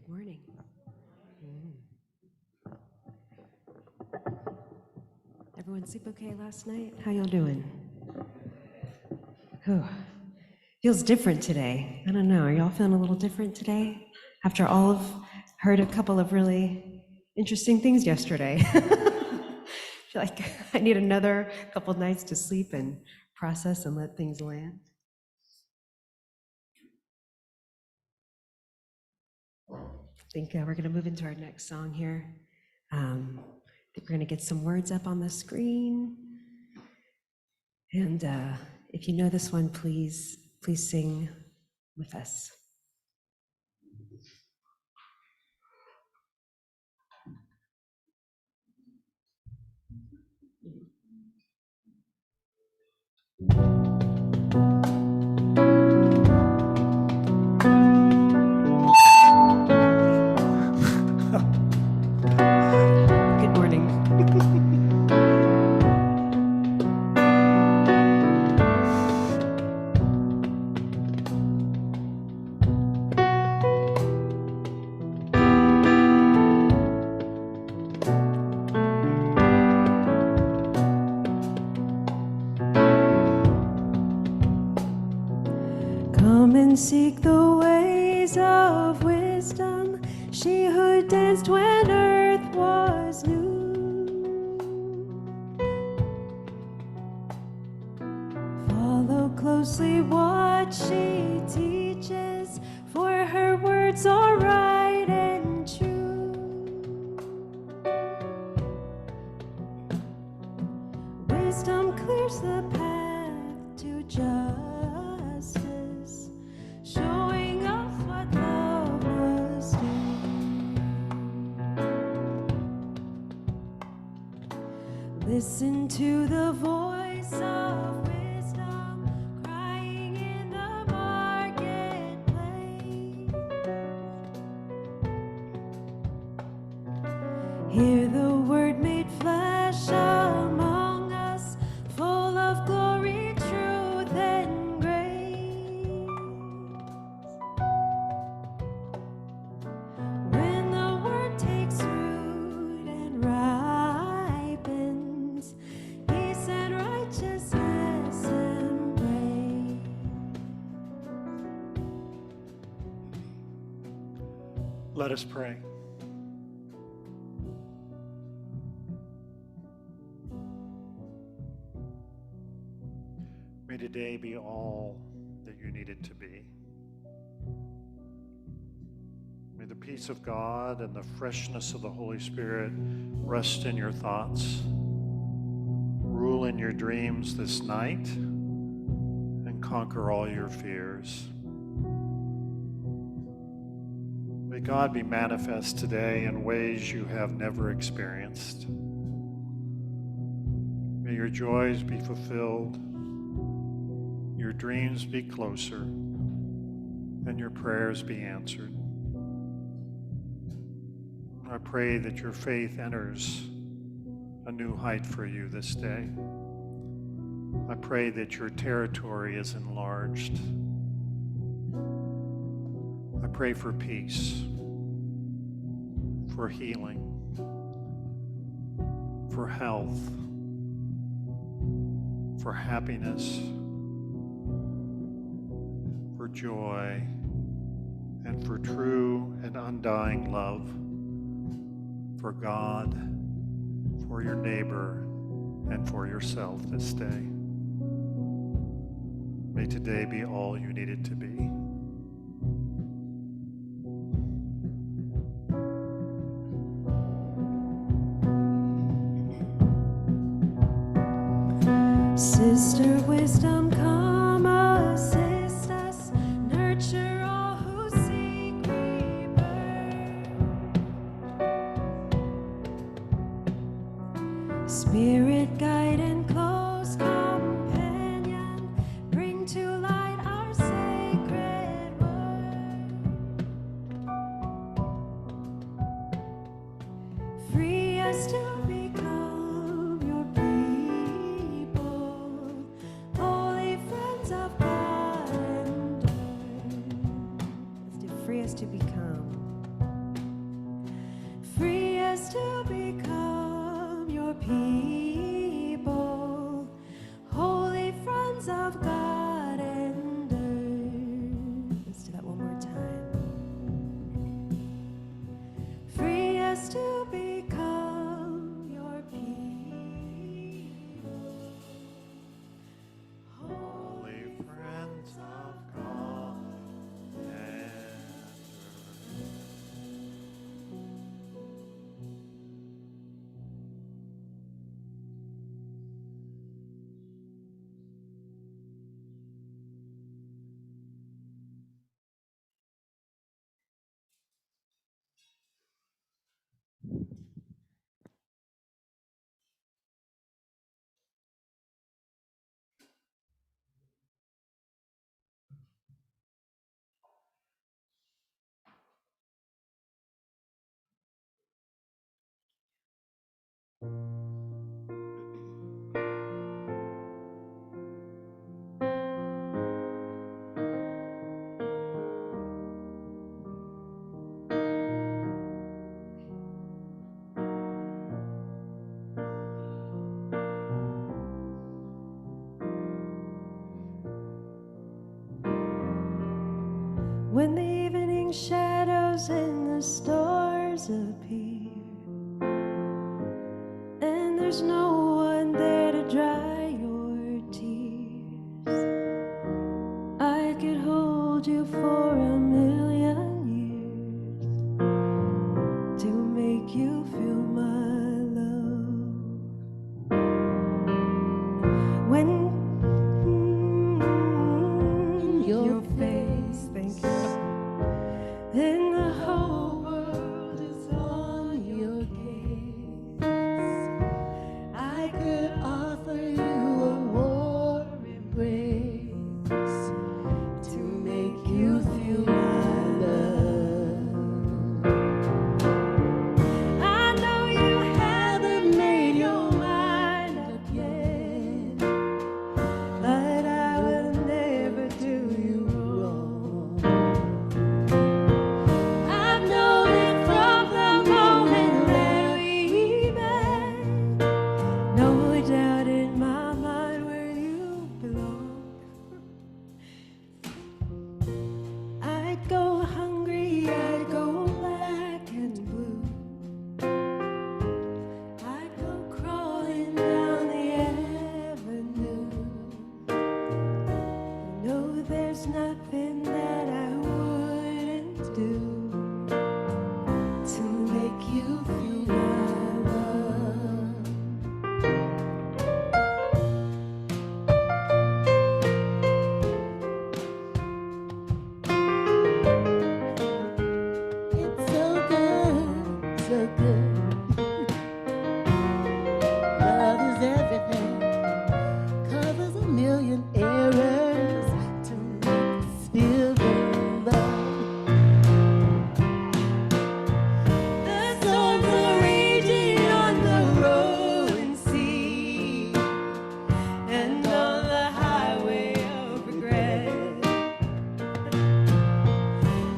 Good morning. Everyone sleep okay last night? How y'all doing? Whew. Feels different today. I don't know. Are y'all feeling a little different today? After all of heard a couple of really interesting things yesterday. I feel like I need another couple nights to sleep and process and let things land. I think we're going to move into our next song here. I think we're going to get some words up on the screen. And if you know this one, please sing with us. Good morning. Come and seek the ways of wisdom, she who danced when earth was new. Follow closely what she teaches, for her words are right and true. Wisdom clears the path to justice, showing us what love must do. Listen to the voice of wisdom crying in the marketplace. Hear the word made flesh among us, full of glory, truth, and grace. When the word takes root and ripens, peace and righteousness embrace. Let us pray. May today be all that you need it to be. May the peace of God and the freshness of the Holy Spirit rest in your thoughts, rule in your dreams this night, and conquer all your fears. May God be manifest today in ways you have never experienced. May your joys be fulfilled, your dreams be closer, and your prayers be answered. I pray that your faith enters a new height for you this day. I pray that your territory is enlarged. I pray for peace, for healing, for health, for happiness, for joy, and for true and undying love for God, for your neighbor, and for yourself this day. May today be all you need it to be. Sister wisdom, come assist us, nurture all who seek rebirth. Spirit guide and close companion, bring to light our sacred word. Free us to become your people, holy friends. when the evening shadows and the stars appear, and there's no one there to dry your tears, I could hold you for a million years to make you feel my love. When your face, thank you, and the whole world is on your gaze, I could offer you a warm embrace to make you feel my love. I know you haven't made your mind up yet, but I will never do you wrong. I've known it from the moment that we met. No doubt in my mind where you belong. I'd go hungry, I'd go black and blue, I'd go crawling down the avenue. No, there's nothing that I wouldn't do to make you feel my love. It's so good, so good. Love is everything, covers a million errors to make us feel the love. The storms are raging on the rolling sea and on the highway of regret.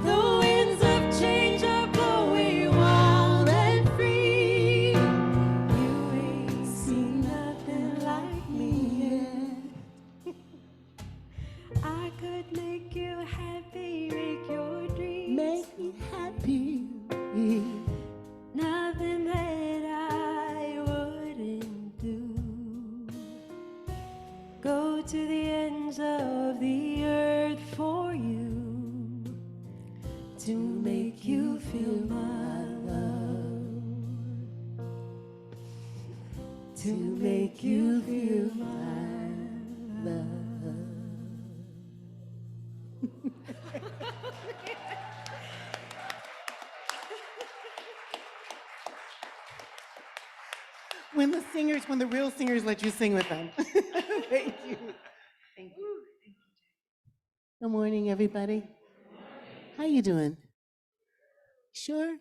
The winds of change are blowing wild and free. You ain't seen nothing like me yet. I could make you happy, make your dreams make me happy. Nothing that I wouldn't do. Go to the ends of the earth for you to make you feel my love. To make you feel my love. When the real singers let you sing with them. Thank you. Thank you. Good morning, everybody. How you doing? Sure? All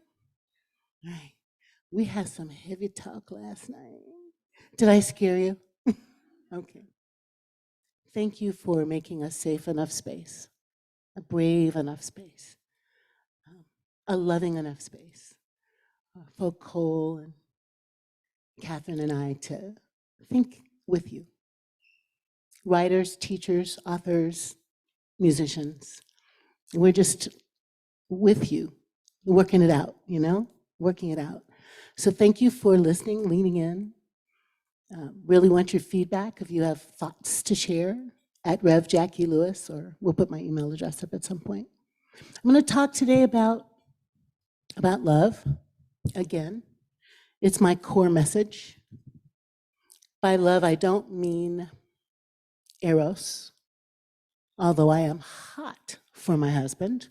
right. We had some heavy talk last night. Did I scare you? Okay. Thank you for making a safe enough space, a brave enough space, a loving enough space for Cole and Catherine and I to think with you. Writers, teachers, authors, musicians. We're just with you, working it out, working it out. So thank you for listening, leaning in. Really want your feedback if you have thoughts to share at Rev Jacqui Lewis, or we'll put my email address up at some point. I'm going to talk today about love again. It's my core message. By love, I don't mean eros, although I am hot for my husband.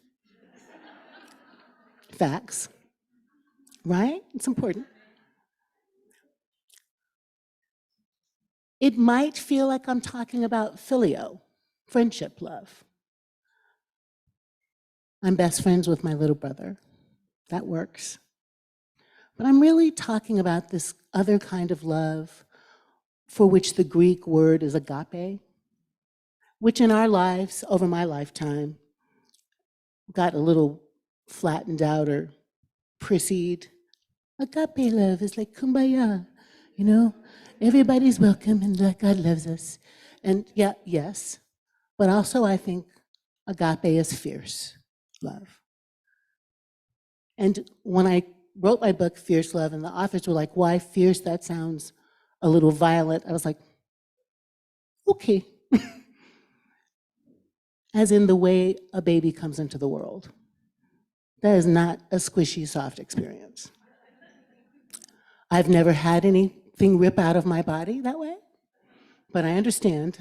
Facts, right? It's important. It might feel like I'm talking about phileo, friendship love. I'm best friends with my little brother. That works. But I'm really talking about this other kind of love for which the Greek word is agape, which in our lives, over my lifetime, got a little flattened out or prissied. Agape love is like kumbaya, everybody's welcome and God loves us. And yeah, yes, but also I think agape is fierce. love. And when I wrote my book, Fierce Love, and the authors were like, why fierce? That sounds a little violent. I was like, okay. As in the way a baby comes into the world. That is not a squishy, soft experience. I've never had anything rip out of my body that way, but I understand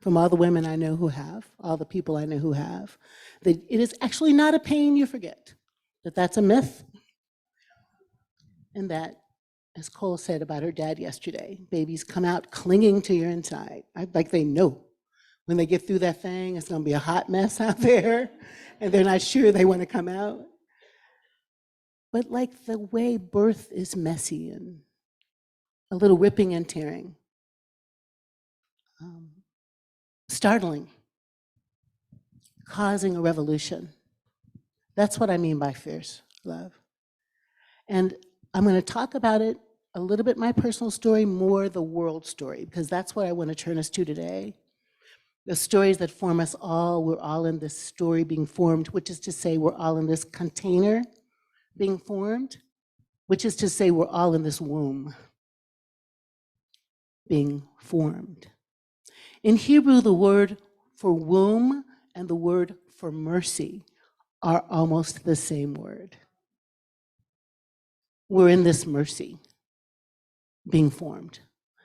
from all the women I know who have, all the people I know who have, that it is actually not a pain you forget, that that's a myth, and that, as Cole said about her dad yesterday, babies come out clinging to your inside, like they know. When they get through that thing, it's gonna be a hot mess out there, and they're not sure they wanna come out. But like the way birth is messy and a little ripping and tearing, startling, causing a revolution. That's what I mean by fierce love. And I'm going to talk about it a little bit, my personal story, more the world story, because that's what I want to turn us to today. The stories that form us all, we're all in this story being formed, which is to say we're all in this container being formed, which is to say we're all in this womb being formed. In Hebrew, the word for womb and the word for mercy are almost the same word. We're in this mercy being formed.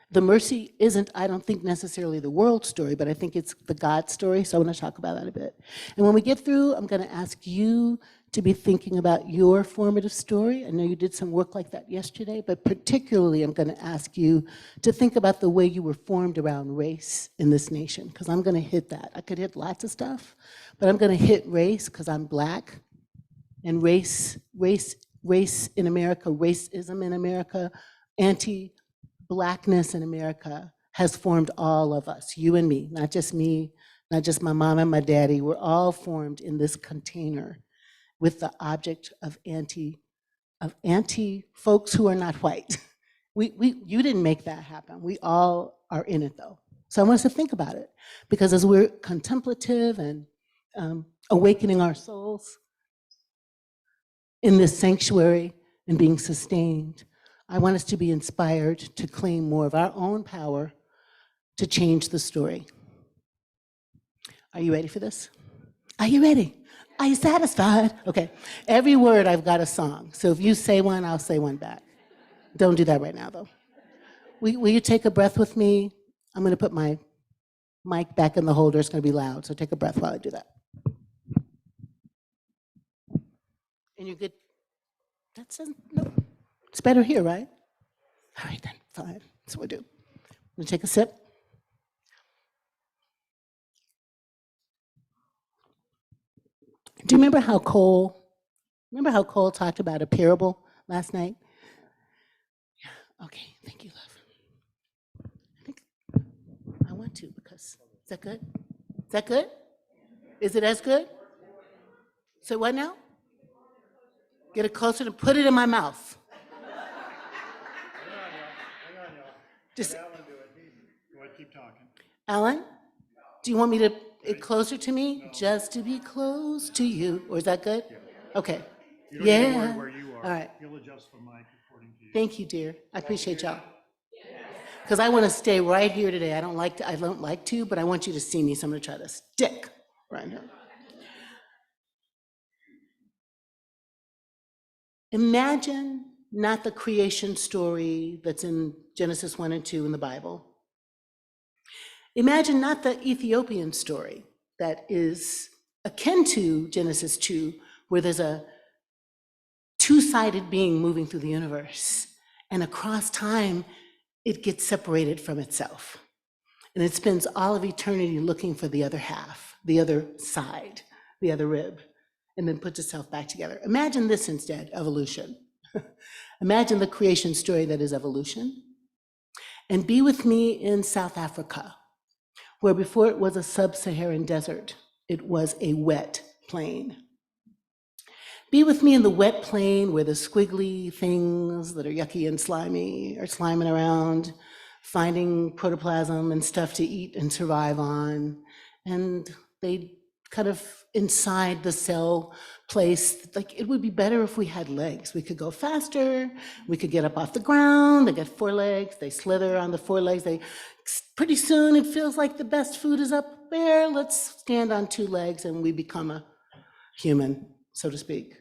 The mercy isn't, I don't think, necessarily the world story, but I think it's the God story, so I want to talk about that a bit. And when we get through, I'm going to ask you to be thinking about your formative story. I know you did some work like that yesterday, but particularly I'm going to ask you to think about the way you were formed around race in this nation, because I'm going to hit that. I could hit lots of stuff, but I'm going to hit race because I'm Black, and race in America, racism in America, anti-Blackness in America has formed all of us, you and me, not just my mom and my daddy. We're all formed in this container with the object of anti folks who are not white. You didn't make that happen. We all are in it though. So I want us to think about it, because as we're contemplative and awakening our souls in this sanctuary and being sustained, I want us to be inspired to claim more of our own power to change the story. Are you ready for this? Are you ready? Are you satisfied? Okay. Every word I've got a song. So if you say one, I'll say one back. Don't do that right now, though. Will you take a breath with me? I'm going to put my mic back in the holder. It's going to be loud, so take a breath while I do that. And you're good. No. It's better here, right? All right, then. Fine. That's what we do. I'm going to take a sip. Do you remember how Cole talked about a parable last night? Yeah. Okay. Thank you, love. I think I want to, because is that good? Is that good? Is it as good? So what now? Get it closer and put it in my mouth. Just, Alan do it. Go ahead, keep talking. Alan, do you want me to it closer to me? No. Just to be close to you. Or is that good? Yeah. Okay. You don't need to worry where you are. All right. You'll adjust the mic according to you. Thank you, dear. I appreciate y'all. Because I want to stay right here today. I don't like to, but I want you to see me, so I'm going to try to stick right here. Imagine not the creation story that's in Genesis 1 and 2 in the Bible. Imagine not the Ethiopian story that is akin to Genesis 2, where there's a two-sided being moving through the universe, and across time, it gets separated from itself. And it spends all of eternity looking for the other half, the other side, the other rib, and then puts itself back together. Imagine this instead, evolution. Imagine the creation story that is evolution. And be with me in South Africa, where before it was a sub-Saharan desert, it was a wet plain. Be with me in the wet plain where the squiggly things that are yucky and slimy are sliming around, finding protoplasm and stuff to eat and survive on. And they kind of inside the cell place. Like, it would be better if we had legs. We could go faster, we could get up off the ground. They got 4 legs, they slither on the 4 legs. Pretty soon it feels like the best food is up there. Let's stand on 2 legs and we become a human, so to speak.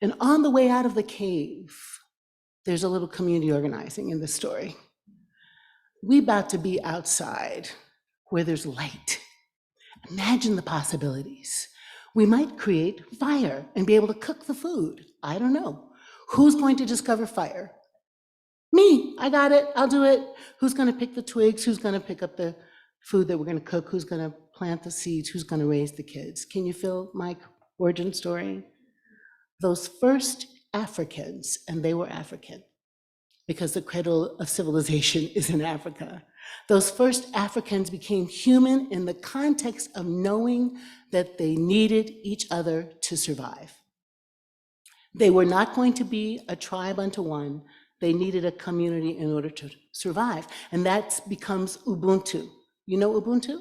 And on the way out of the cave, there's a little community organizing in this story. We about to be outside where there's light. Imagine the possibilities. We might create fire and be able to cook the food. I don't know. Who's going to discover fire? Me, I got it, I'll do it. Who's gonna pick the twigs? Who's gonna pick up the food that we're gonna cook? Who's gonna plant the seeds? Who's gonna raise the kids? Can you feel my origin story? Those first Africans, and they were African, because the cradle of civilization is in Africa. Those first Africans became human in the context of knowing that they needed each other to survive. They were not going to be a tribe unto one. They needed a community in order to survive. And that becomes Ubuntu. You know Ubuntu?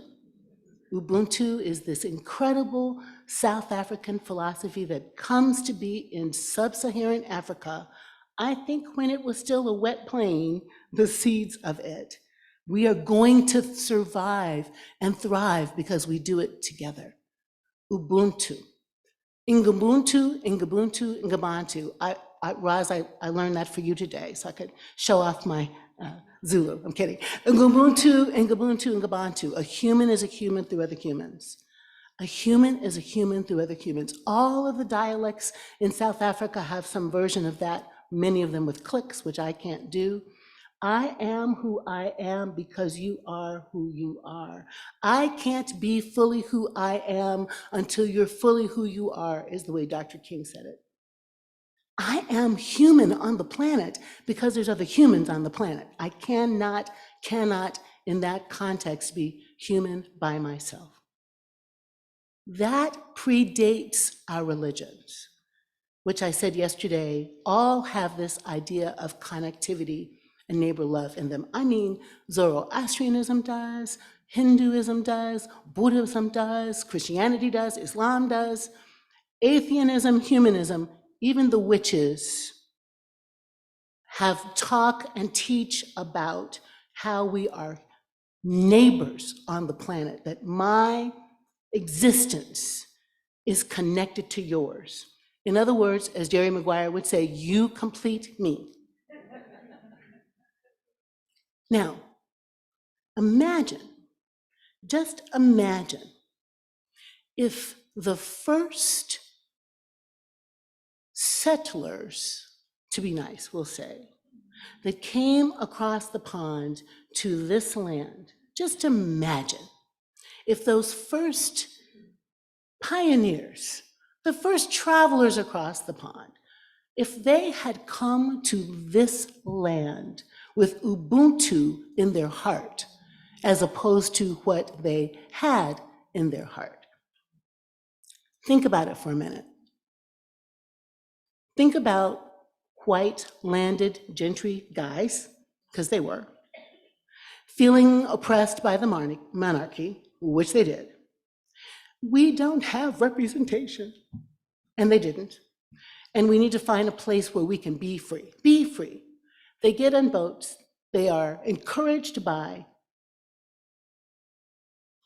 Ubuntu is this incredible South African philosophy that comes to be in sub-Saharan Africa. I think when it was still a wet plain, the seeds of it. We are going to survive and thrive because we do it together. Ubuntu. Ngubuntu, Ngubuntu, Ngabantu. Roz, I learned that for you today, so I could show off my Zulu. I'm kidding. Ngubuntu, Ngubuntu, Ngabantu. A human is a human through other humans. A human is a human through other humans. All of the dialects in South Africa have some version of that, many of them with clicks, which I can't do. I am who I am because you are who you are. I can't be fully who I am until you're fully who you are, is the way Dr. King said it. I am human on the planet because there's other humans on the planet. I cannot in that context be human by myself. That predates our religions, which I said yesterday, all have this idea of connectivity and neighbor love in them. I mean, Zoroastrianism does, Hinduism does, Buddhism does, Christianity does, Islam does, atheism, humanism, even the witches have talk and teach about how we are neighbors on the planet, that my existence is connected to yours. In other words, as Jerry Maguire would say, you complete me. Now, just imagine if the first settlers, to be nice, we'll say, that came across the pond to this land, just imagine if those first pioneers, the first travelers across the pond, if they had come to this land with Ubuntu in their heart, as opposed to what they had in their heart. Think about it for a minute. Think about white landed gentry guys, because they were, feeling oppressed by the monarchy, which they did. We don't have representation, and they didn't. And we need to find a place where we can be free. Be free. They get on boats. They are encouraged by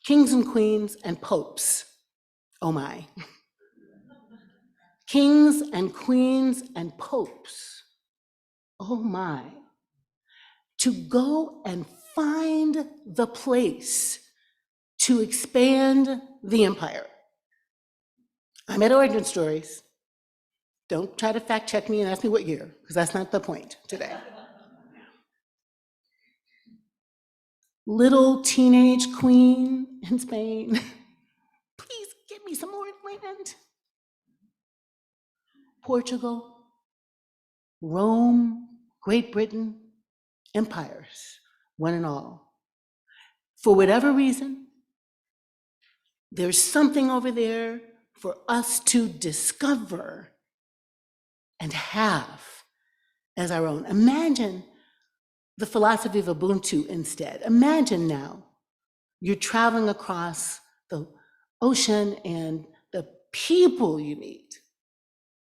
kings and queens and popes. Oh my. Kings and queens and popes. Oh my. To go and find the place to expand the empire. I'm at Origin Stories. Don't try to fact check me and ask me what year, because that's not the point today. Little teenage queen in Spain, please give me some more land. Portugal, Rome, Great Britain, empires, one and all. For whatever reason, there's something over there for us to discover and have as our own. Imagine the philosophy of Ubuntu instead. Imagine now you're traveling across the ocean and the people you meet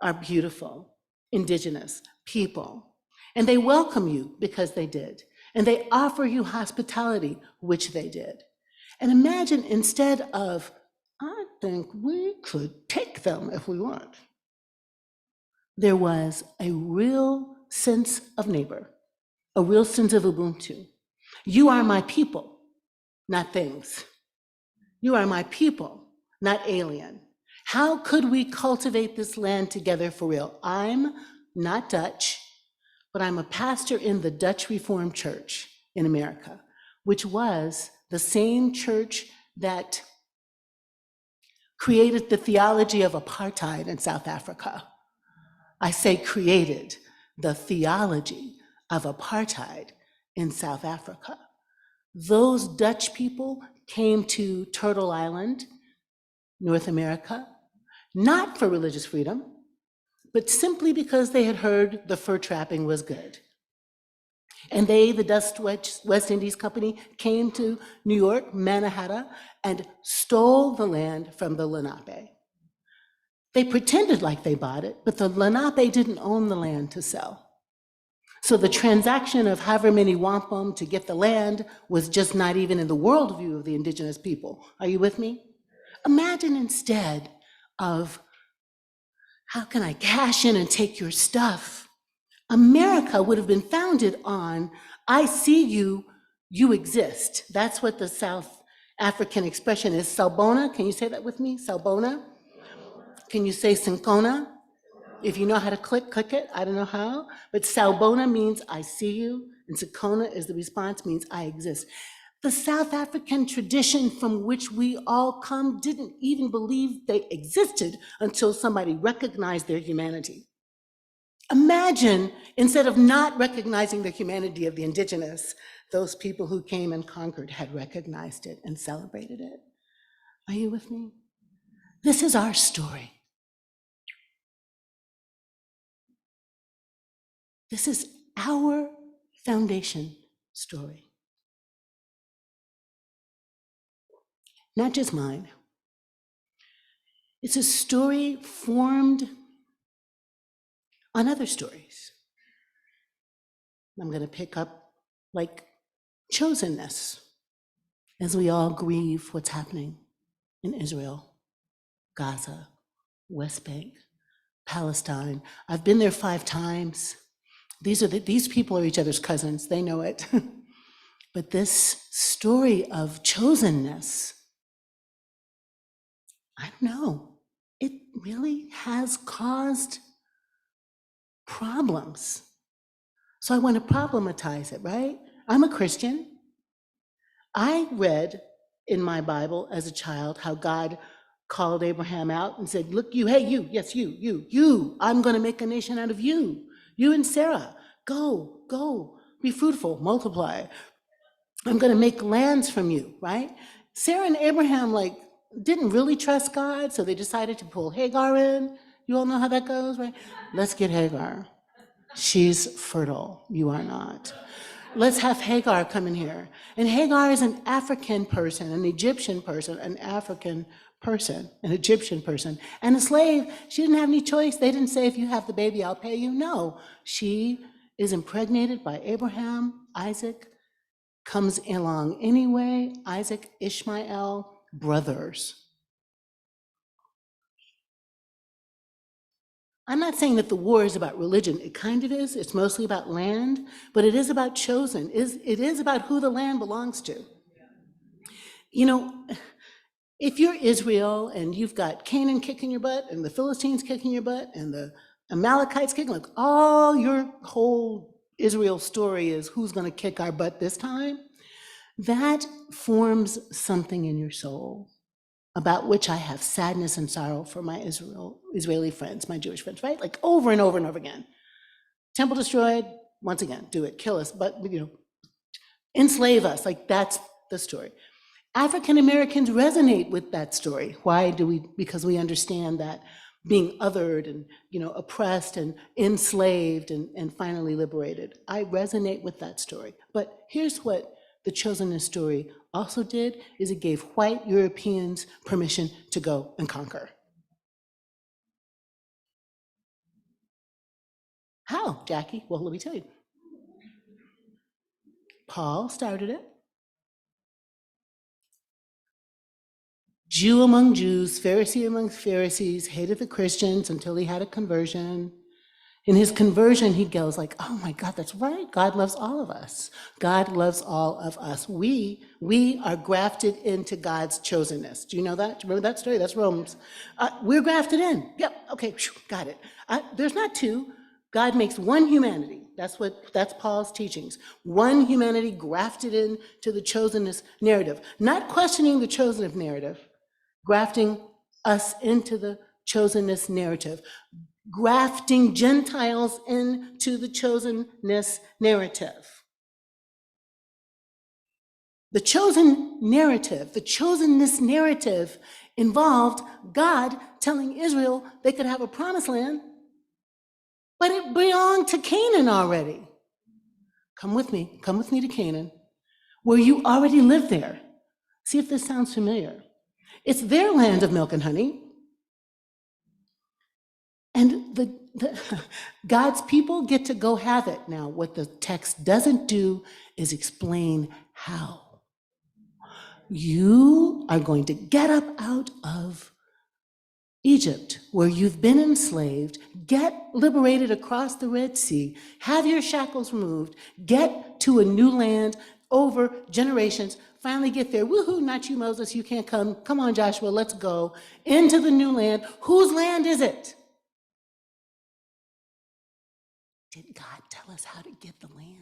are beautiful, indigenous people. And they welcome you because they did. And they offer you hospitality, which they did. And imagine instead of, I think we could take them if we want, there was a real sense of neighbor, a real sense of Ubuntu. You are my people, not things. You are my people, not alien. How could we cultivate this land together for real? I'm not Dutch, but I'm a pastor in the Dutch Reformed Church in America, which was the same church that created the theology of apartheid in South Africa. I say created the theology of apartheid in South Africa. Those Dutch people came to Turtle Island, North America, not for religious freedom, but simply because they had heard the fur trapping was good. And they, the Dutch West Indies Company, came to New York, Manhattan, and stole the land from the Lenape. They pretended like they bought it, but the Lenape didn't own the land to sell. So the transaction of however many wampum to get the land was just not even in the worldview of the indigenous people. Are you with me? Imagine instead of, how can I cash in and take your stuff? America would have been founded on, I see you, you exist. That's what the South African expression is. Salbona, can you say that with me? Salbona? Can you say Sincona? If you know how to click it. I don't know how. But Salbona means I see you, and Sincona is the response, means I exist. The South African tradition from which we all come didn't even believe they existed until somebody recognized their humanity. Imagine, instead of not recognizing the humanity of the indigenous, those people who came and conquered had recognized it and celebrated it. Are you with me? This is our story. This is our foundation story. Not just mine. It's a story formed on other stories. I'm going to pick up like chosenness as we all grieve what's happening in Israel, Gaza, West Bank, Palestine. I've been there 5 times. These people are each other's cousins. They know it. But this story of chosenness, I don't know, it really has caused problems. So I want to problematize it, right? I'm a Christian. I read in my Bible as a child how God called Abraham out and said, look, you, hey, you, yes, you, I'm going to make a nation out of you. You and Sarah, go, be fruitful, multiply. I'm going to make lands from you, right? Sarah and Abraham, didn't really trust God, so they decided to pull Hagar in. You all know how that goes, right? Let's get Hagar. She's fertile. You are not. Let's have Hagar come in here. And Hagar is an African person, an Egyptian person, an African person, an Egyptian person, and a slave. She didn't have any choice. They didn't say, if you have the baby, I'll pay you. No, she is impregnated by Abraham, Isaac, comes along anyway, Isaac, Ishmael, brothers. I'm not saying that the war is about religion. It kind of is. It's mostly about land, but it is about chosen. It is about who the land belongs to. You know, if you're Israel and you've got Canaan kicking your butt and the Philistines kicking your butt and the Amalekites kicking, all your whole Israel story is who's going to kick our butt this time, that forms something in your soul about which I have sadness and sorrow for my Israeli friends, my Jewish friends, right? Over and over and over again. Temple destroyed, once again, do it, kill us, but enslave us, that's the story. African Americans resonate with that story. Why do we? Because we understand that being othered and oppressed and enslaved and finally liberated. I resonate with that story. But here's what the chosenness story also did is it gave white Europeans permission to go and conquer. How, Jacqui? Well, let me tell you. Paul started it. Jew among Jews, Pharisee among Pharisees, hated the Christians until he had a conversion. In his conversion, he goes like, oh my God, that's right. God loves all of us. God loves all of us. We are grafted into God's chosenness. Do you know that? Do you remember that story? That's Romans. We're grafted in. Yep, okay, got it. There's not two. God makes one humanity. That's Paul's teachings. One humanity grafted into the chosenness narrative. Not questioning the chosenness narrative, grafting us into the chosenness narrative. Grafting Gentiles into the chosenness narrative. The chosen narrative, the chosenness narrative involved God telling Israel they could have a promised land, but it belonged to Canaan already. Come with me to Canaan, where you already live there. See if this sounds familiar. It's their land of milk and honey. And God's people get to go have it. Now, what the text doesn't do is explain how. You are going to get up out of Egypt, where you've been enslaved, get liberated across the Red Sea, have your shackles removed, get to a new land over generations, finally get there. Woohoo, not you, Moses, you can't come. Come on, Joshua, let's go into the new land. Whose land is it? Did God tell us how to get the land?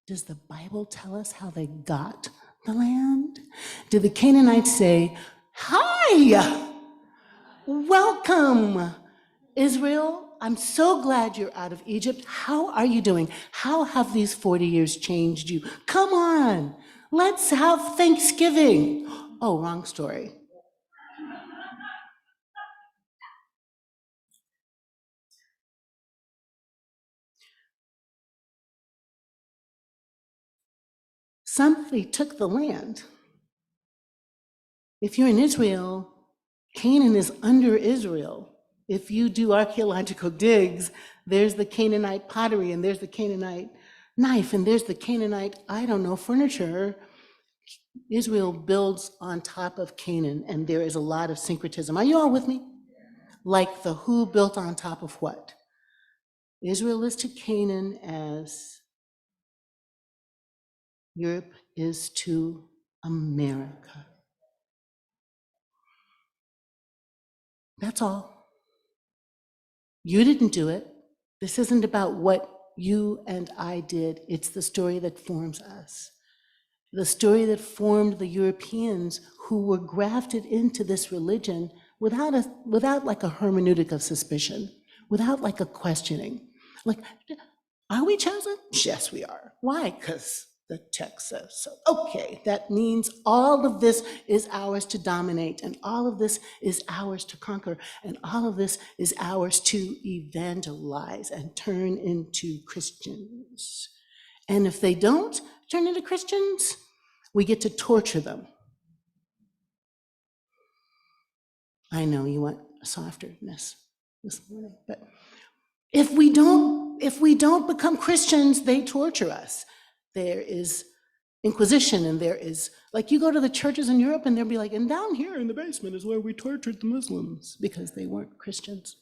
Does the Bible tell us how they got the land? Did the Canaanites say, hi, welcome, Israel. I'm so glad you're out of Egypt. How are you doing? How have these 40 years changed you? Come on, let's have Thanksgiving. Oh, wrong story. Somebody took the land. If you're in Israel, Canaan is under Israel. If you do archaeological digs, there's the Canaanite pottery, and there's the Canaanite knife, and there's the Canaanite, furniture. Israel builds on top of Canaan, and there is a lot of syncretism. Are you all with me? Like the who built on top of what? Israel is to Canaan as Europe is to America. That's all. You didn't do it. This isn't about what you and I did. It's the story that forms us. The story that formed the Europeans who were grafted into this religion without like a hermeneutic of suspicion, without like a questioning. Like, are we chosen? Yes, we are. Why? Because the text says so. Okay, that means all of this is ours to dominate, and all of this is ours to conquer, and all of this is ours to evangelize and turn into Christians. And if they don't turn into Christians, we get to torture them. I know you want a softerness this morning, but if we don't become Christians, they torture us. There is Inquisition, and there is, like, you go to the churches in Europe and they'll be like, and down here in the basement is where we tortured the Muslims because they weren't Christians.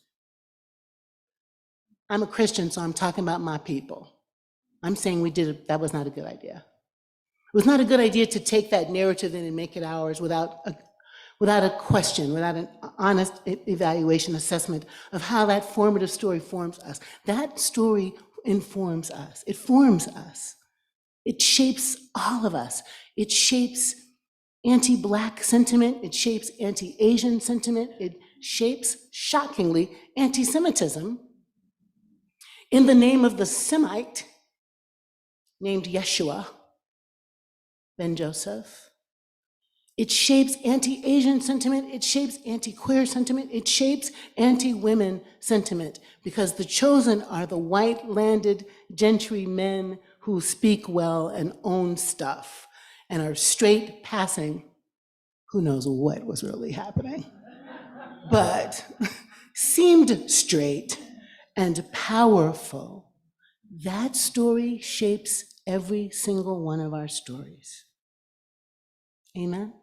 I'm a Christian, so I'm talking about my people. I'm saying that was not a good idea. It was not a good idea to take that narrative in and make it ours without a question, without an honest evaluation, assessment of how that formative story forms us. That story informs us. It forms us. It shapes all of us. It shapes anti-Black sentiment. It shapes anti-Asian sentiment. It shapes, shockingly, anti-Semitism in the name of the Semite named Yeshua ben Joseph. It shapes anti-Asian sentiment. It shapes anti-queer sentiment. It shapes anti-women sentiment, because the chosen are the white landed gentry men who speak well and own stuff and are straight passing, who knows what was really happening, but seemed straight and powerful. That story shapes every single one of our stories. Amen?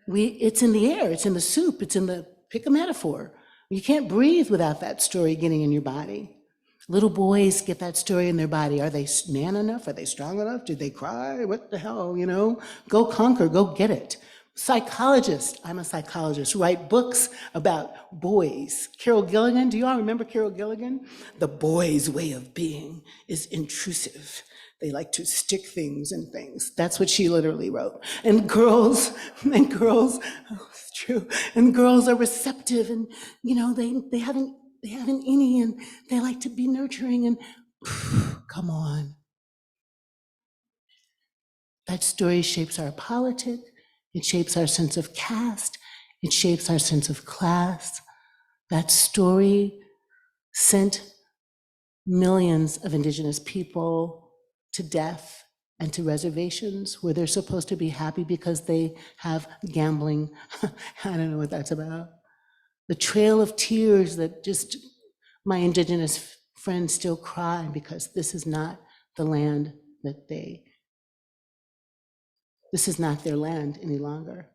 It's in the air, it's in the soup, it's in the, pick a metaphor. You can't breathe without that story getting in your body. Little boys get that story in their body. Are they man enough? Are they strong enough? Did they cry? What the hell, you know? Go conquer, go get it. Psychologists, I'm a psychologist, write books about boys. Carol Gilligan, do you all remember Carol Gilligan? The boy's way of being is intrusive. They like to stick things in things. That's what she literally wrote. And girls, oh, it's true. And girls are receptive and, you know, they have an innie and they like to be nurturing and, come on. That story shapes our politics. It shapes our sense of caste. It shapes our sense of class. That story sent millions of indigenous people to death and to reservations where they're supposed to be happy because they have gambling. I don't know what that's about. The trail of tears that just my indigenous friends still cry because this is not the land that this is not their land any longer.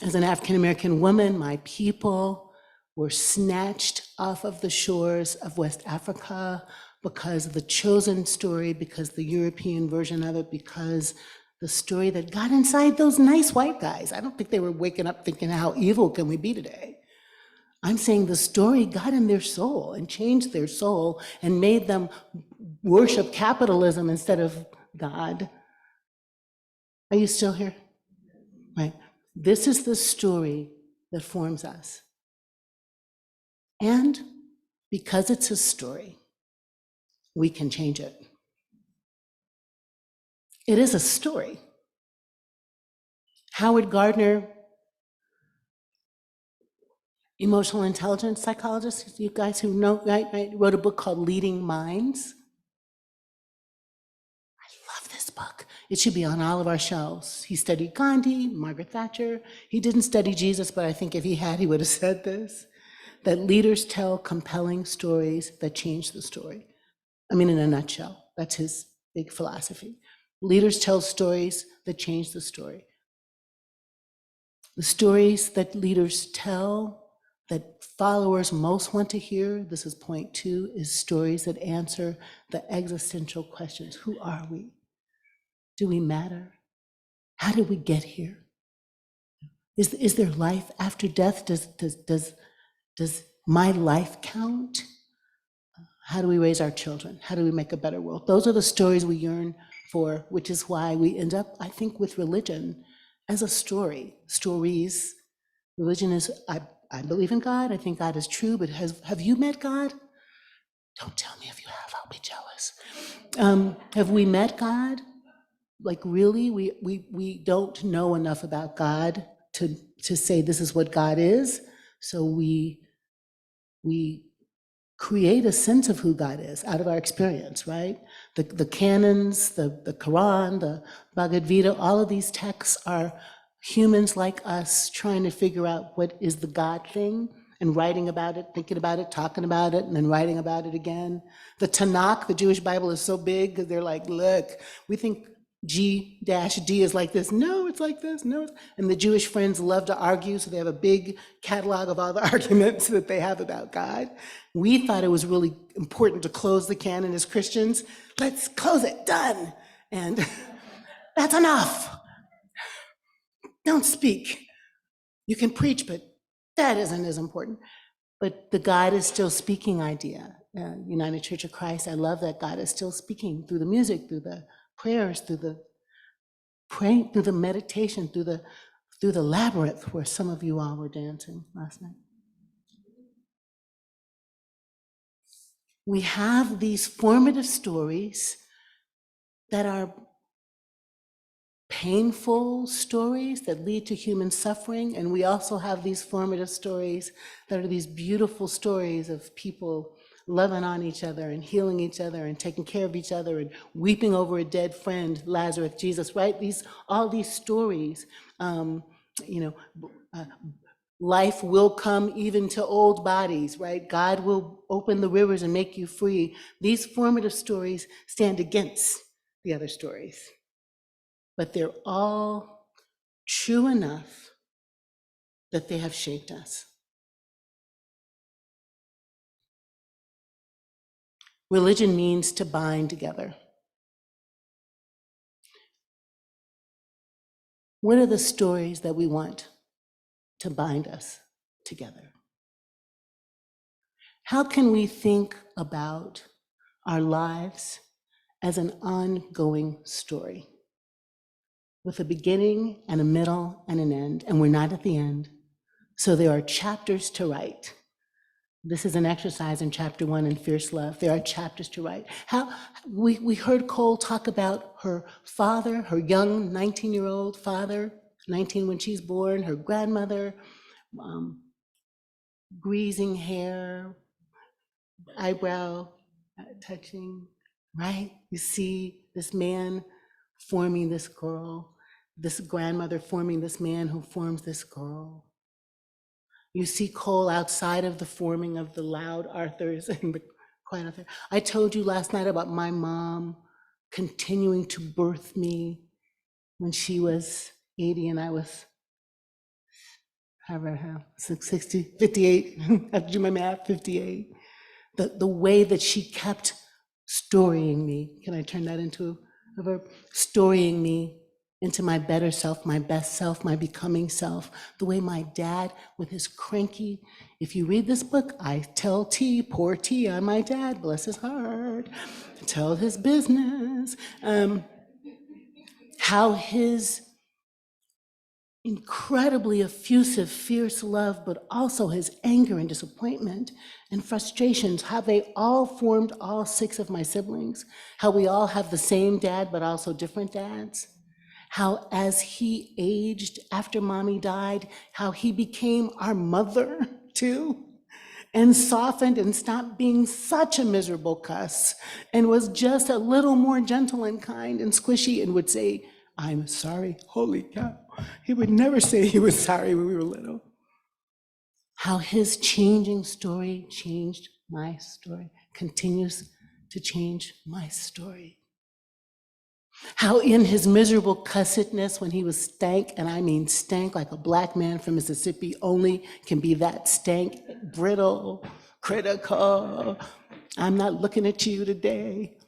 As an African-American woman, my people were snatched off of the shores of West Africa because of the chosen story, because the European version of it, because the story that got inside those nice white guys. I don't think they were waking up thinking, how evil can we be today? I'm saying the story got in their soul and changed their soul and made them worship capitalism instead of God. Are you still here? Right. This is the story that forms us. And because it's a story, we can change it. It is a story. Howard Gardner, emotional intelligence psychologist, you guys who know, right, wrote a book called Leading Minds. I love this book. It should be on all of our shelves. He studied Gandhi, Margaret Thatcher. He didn't study Jesus, but I think if he had, he would have said this, that leaders tell compelling stories that change the story. I mean, in a nutshell, that's his big philosophy. Leaders tell stories that change the story. The stories that leaders tell that followers most want to hear, this is point 2, is stories that answer the existential questions. Who are we? Do we matter? How did we get here? Is there life after death? Does my life count? How do we raise our children? How do we make a better world? Those are the stories we yearn for, which is why we end up, I think, with religion as a story. Stories. Religion is, I believe in God. I think God is true, but have you met God? Don't tell me if you have, I'll be jealous. Have we met God? Like really, we don't know enough about God to say this is what God is. So we create a sense of who God is out of our experience, right? The canons, the Quran, the Bhagavad Gita, all of these texts are humans like us trying to figure out what is the God thing and writing about it, thinking about it, talking about it, and then writing about it again. The Tanakh, the Jewish Bible, is so big because they're like, look, we think G-D is like this. No, it's like this. No. And the Jewish friends love to argue, so they have a big catalog of all the arguments that they have about God. We thought it was really important to close the canon as Christians. Let's close it, done. And that's enough. Don't speak. You can preach, but that isn't as important. But the God is still speaking idea. United Church of Christ, I love that God is still speaking through the music, through the prayers, through the praying, through the meditation, through the labyrinth where some of you all were dancing last night. We have these formative stories that are painful stories that lead to human suffering, and we also have these formative stories that are these beautiful stories of people loving on each other and healing each other and taking care of each other and weeping over a dead friend, Lazarus, Jesus, right? All these stories, you know, life will come even to old bodies, right? God will open the rivers and make you free. These formative stories stand against the other stories, but they're all true enough that they have shaped us. Religion means to bind together. What are the stories that we want to bind us together? How can we think about our lives as an ongoing story with a beginning and a middle and an end, and we're not at the end, so there are chapters to write. This is an exercise in chapter 1 in Fierce Love. There are chapters to write. How we heard Cole talk about her father, her young 19-year-old father, 19 when she's born, her grandmother, greasing hair, eyebrow touching, right? You see this man forming this girl, this grandmother forming this man who forms this girl. You see Cole outside of the forming of the loud Arthurs and the quiet Arthur. I told you last night about my mom continuing to birth me when she was 80 and I was, however, 60, 58, I have to do my math, 58. The way that she kept storying me, can I turn that into a verb? Storying me into my better self, my best self, my becoming self. The way my dad, with his cranky, if you read this book, I tell T, poor T, on my dad, bless his heart, tell his business, how his incredibly effusive, fierce love, but also his anger and disappointment and frustrations, how they all formed all 6 of my siblings, how we all have the same dad, but also different dads, how as he aged after mommy died, how he became our mother too, and softened and stopped being such a miserable cuss and was just a little more gentle and kind and squishy and would say, "I'm sorry." Holy cow. He would never say he was sorry when we were little. How his changing story changed my story, continues to change my story. How in his miserable cussedness when he was stank, and I mean stank like a black man from Mississippi only can be that stank, brittle, critical, I'm not looking at you today.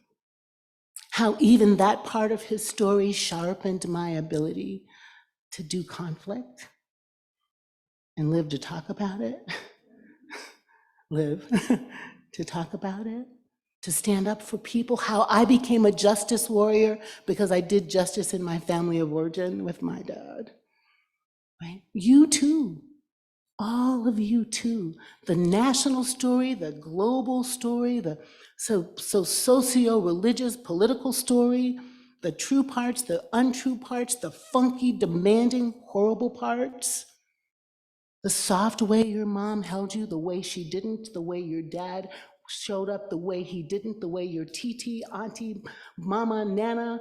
How even that part of his story sharpened my ability to do conflict and live to talk about it. Live to talk about it, to stand up for people, how I became a justice warrior because I did justice in my family of origin with my dad, right? You too, all of you too. The national story, the global story, the socio-religious, political story, the true parts, the untrue parts, the funky, demanding, horrible parts, the soft way your mom held you, the way she didn't, the way your dad showed up, the way he didn't, the way your TT, auntie, mama, nana,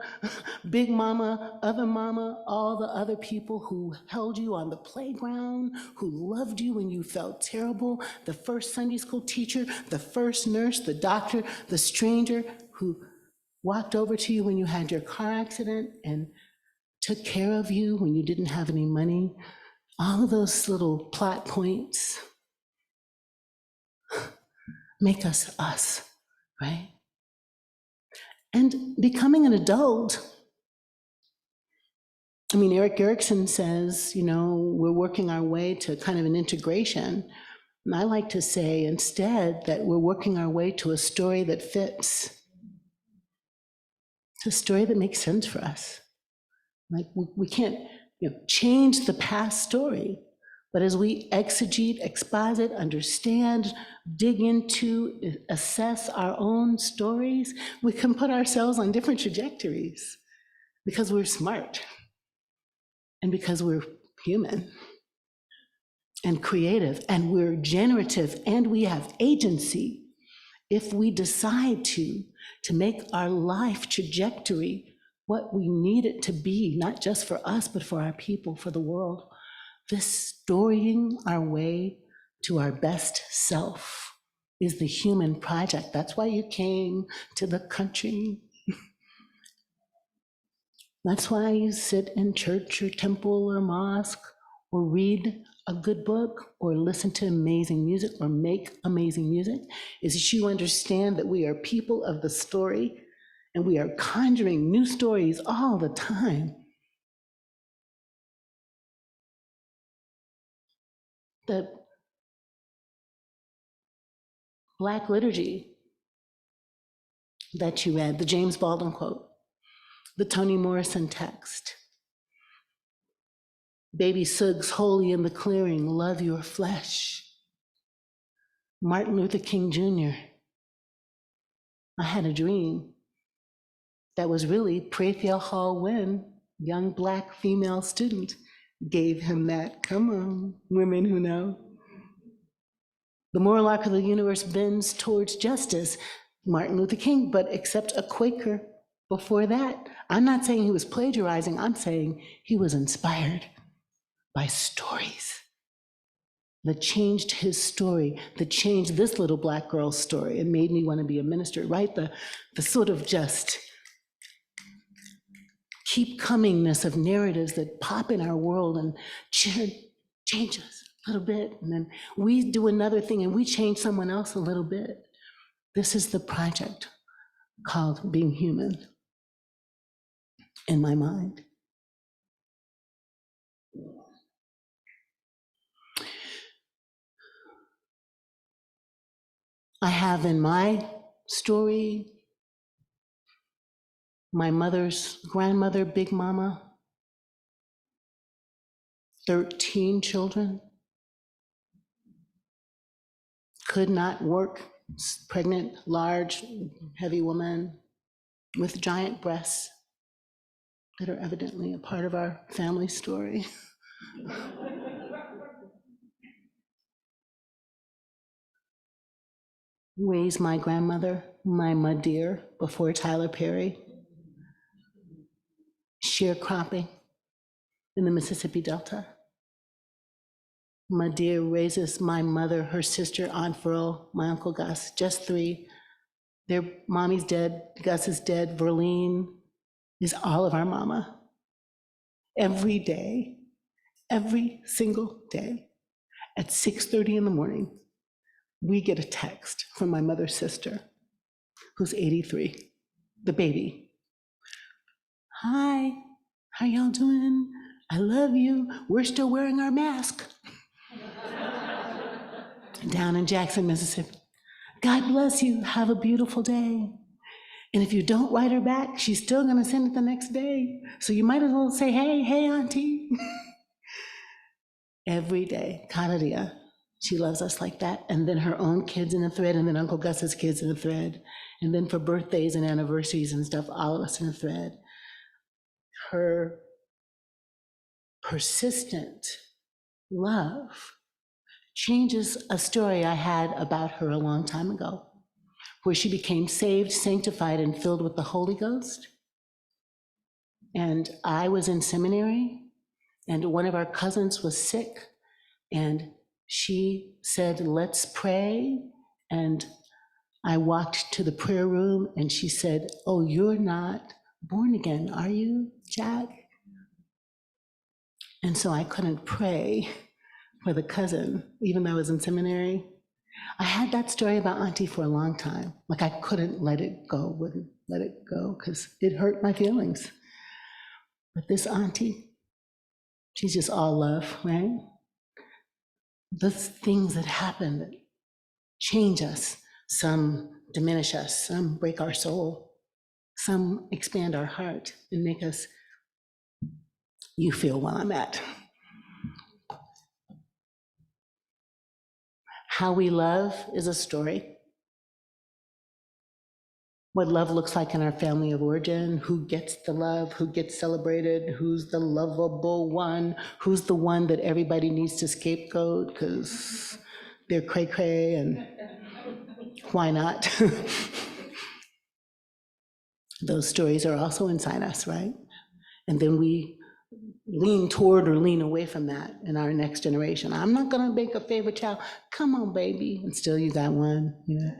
big mama, other mama, all the other people who held you on the playground, who loved you when you felt terrible, the first Sunday school teacher, the first nurse, the doctor, the stranger who walked over to you when you had your car accident and took care of you when you didn't have any money. All of those little plot points make us us, right? And becoming an adult, I mean, Eric Erickson says, we're working our way to kind of an integration. And I like to say instead that we're working our way to a story that fits. It's a story that makes sense for us. Like we can't change the past story, but as we exegete, exposit, understand, dig into, assess our own stories, we can put ourselves on different trajectories because we're smart and because we're human and creative and we're generative and we have agency if we decide to make our life trajectory what we need it to be, not just for us, but for our people, for the world, this storying our way to our best self is the human project. That's why you came to the country. That's why you sit in church or temple or mosque or read a good book or listen to amazing music or make amazing music, is that you understand that we are people of the story and we are conjuring new stories all the time. The Black liturgy that you read, the James Baldwin quote, the Toni Morrison text, Baby Suggs, holy in the clearing, love your flesh, Martin Luther King Jr., I had a dream that was really Prathia Hall Wynne, young Black female student, gave him that. Come on, women who know. The moral arc of the universe bends towards justice, Martin Luther King, but except a Quaker before that. I'm not saying he was plagiarizing, I'm saying he was inspired by stories that changed his story, that changed this little Black girl's story and made me want to be a minister, right? The sort of just keep comingness of narratives that pop in our world and change us a little bit. And then we do another thing and we change someone else a little bit. This is the project called being human in my mind. I have in my story my mother's grandmother, Big Mama, 13 children, could not work, pregnant, large, heavy woman with giant breasts that are evidently a part of our family story. Raised my grandmother, my dear, before Tyler Perry, sharecropping in the Mississippi Delta. My dear raises my mother, her sister, Aunt Pearl, my Uncle Gus, just 3. Their mommy's dead, Gus is dead, Verlene is all of our mama. Every day, every single day, at 6:30 in the morning, we get a text from my mother's sister, who's 83, the baby. Hi, how y'all doing? I love you. We're still wearing our mask. Down in Jackson, Mississippi. God bless you. Have a beautiful day. And if you don't write her back, she's still going to send it the next day. So you might as well say, hey, auntie. Every day, cada dia. She loves us like that. And then her own kids in a thread, and then Uncle Gus's kids in a thread. And then for birthdays and anniversaries and stuff, all of us in a thread. Her persistent love changes a story I had about her a long time ago, where she became saved, sanctified, and filled with the Holy Ghost. And I was in seminary, and one of our cousins was sick, and she said, let's pray. And I walked to the prayer room, and she said, oh, you're not born again, are you, Jack? And so I couldn't pray for the cousin, even though I was in seminary. I had that story about Auntie for a long time. Like I couldn't let it go, wouldn't let it go, because it hurt my feelings. But this Auntie, she's just all love, right? The things that happen that change us, some diminish us, some break our soul, some expand our heart and make us, you feel where I'm at. How we love is a story. What love looks like in our family of origin, who gets the love, who gets celebrated, who's the lovable one, who's the one that everybody needs to scapegoat because they're cray-cray, and Why not? Those stories are also inside us, right? And then we lean toward or lean away from that in our next generation. I'm not gonna make a favorite child. Come on, baby. And still you got one, you know,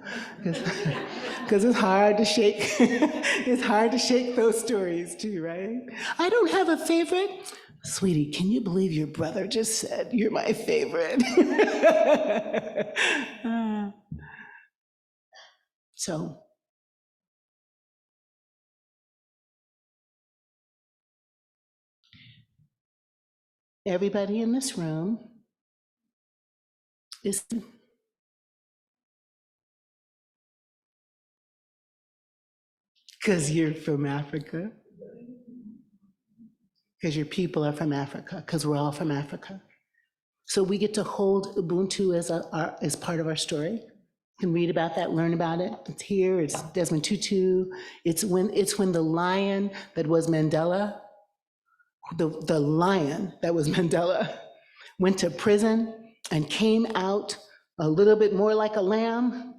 because it's hard to shake. It's hard to shake those stories too, right? I don't have a favorite. Sweetie, can you believe your brother just said you're my favorite? So everybody in this room is, because you're from Africa, because your people are from Africa, because we're all from Africa. So we get to hold Ubuntu as part of our story. You can read about that, learn about it. It's here, it's Desmond Tutu. It's when the lion that was Mandela, the lion that was Mandela, went to prison and came out a little bit more like a lamb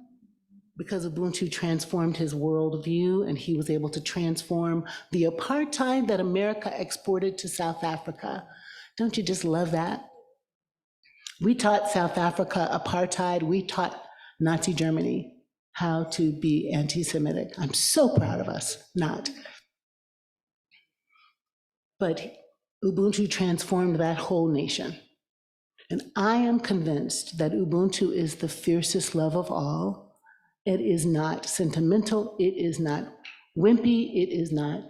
because Ubuntu transformed his worldview, and he was able to transform the apartheid that America exported to South Africa. Don't you just love that? We taught South Africa apartheid. We taught Nazi Germany how to be anti-Semitic. I'm so proud of us, not. But Ubuntu transformed that whole nation. And I am convinced that Ubuntu is the fiercest love of all. It is not sentimental. It is not wimpy. It is not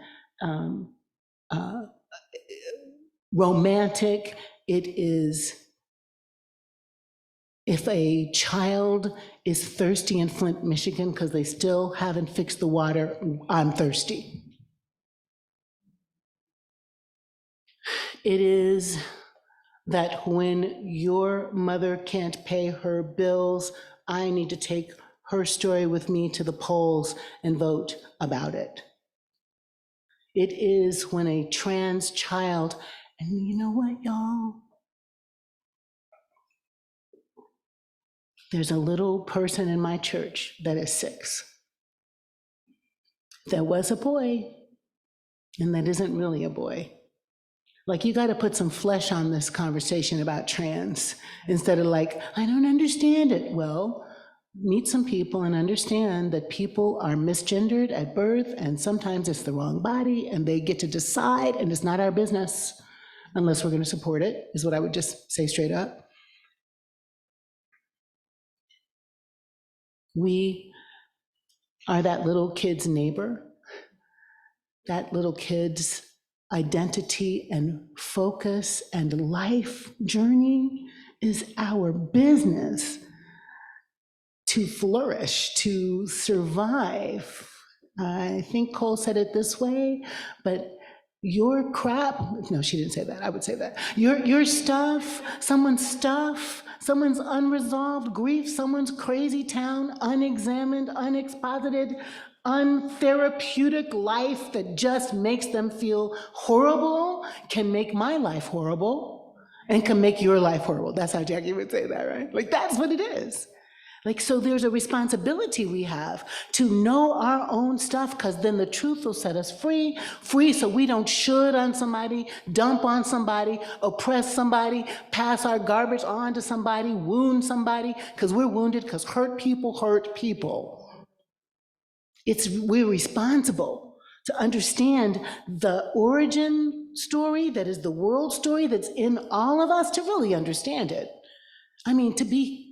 romantic. It is, if a child is thirsty in Flint, Michigan, because they still haven't fixed the water, I'm thirsty. It is that when your mother can't pay her bills, I need to take her story with me to the polls and vote about it. It is when a trans child, and you know what, y'all? There's a little person in my church that is 6. There was a boy, and that isn't really a boy. Like, you got to put some flesh on this conversation about trans instead of like, I don't understand it. Well, meet some people and understand that people are misgendered at birth, and sometimes it's the wrong body, and they get to decide, and it's not our business unless we're going to support it, is what I would just say straight up. We are that little kid's neighbor, that little kid's identity and focus and life journey is our business to flourish, to survive. I think Cole said it this way, but your crap, no, she didn't say that, I would say that. Your stuff, someone's unresolved grief, someone's crazy town, unexamined, unexposited, untherapeutic life that just makes them feel horrible can make my life horrible and can make your life horrible. That's how Jacqui would say that, right? Like, that's what it is. Like, so there's a responsibility we have to know our own stuff, because then the truth will set us free so we don't should on somebody, dump on somebody, oppress somebody, pass our garbage on to somebody, wound somebody, because we're wounded, because hurt people hurt people. We're responsible to understand the origin story that is the world story that's in all of us, to really understand it. I mean, to be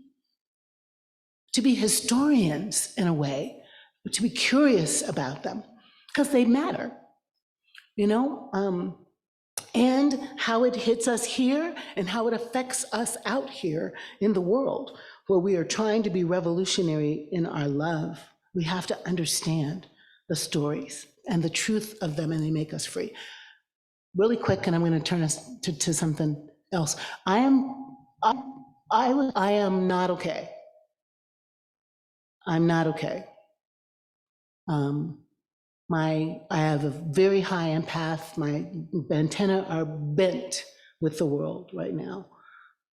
historians in a way, to be curious about them, because they matter, you know? And how it hits us here and how it affects us out here in the world, where we are trying to be revolutionary in our love. We have to understand the stories and the truth of them, and they make us free. Really quick, and I'm going to turn us to something else. I am not okay. I'm not okay. I have a very high empath. My antennae are bent with the world right now.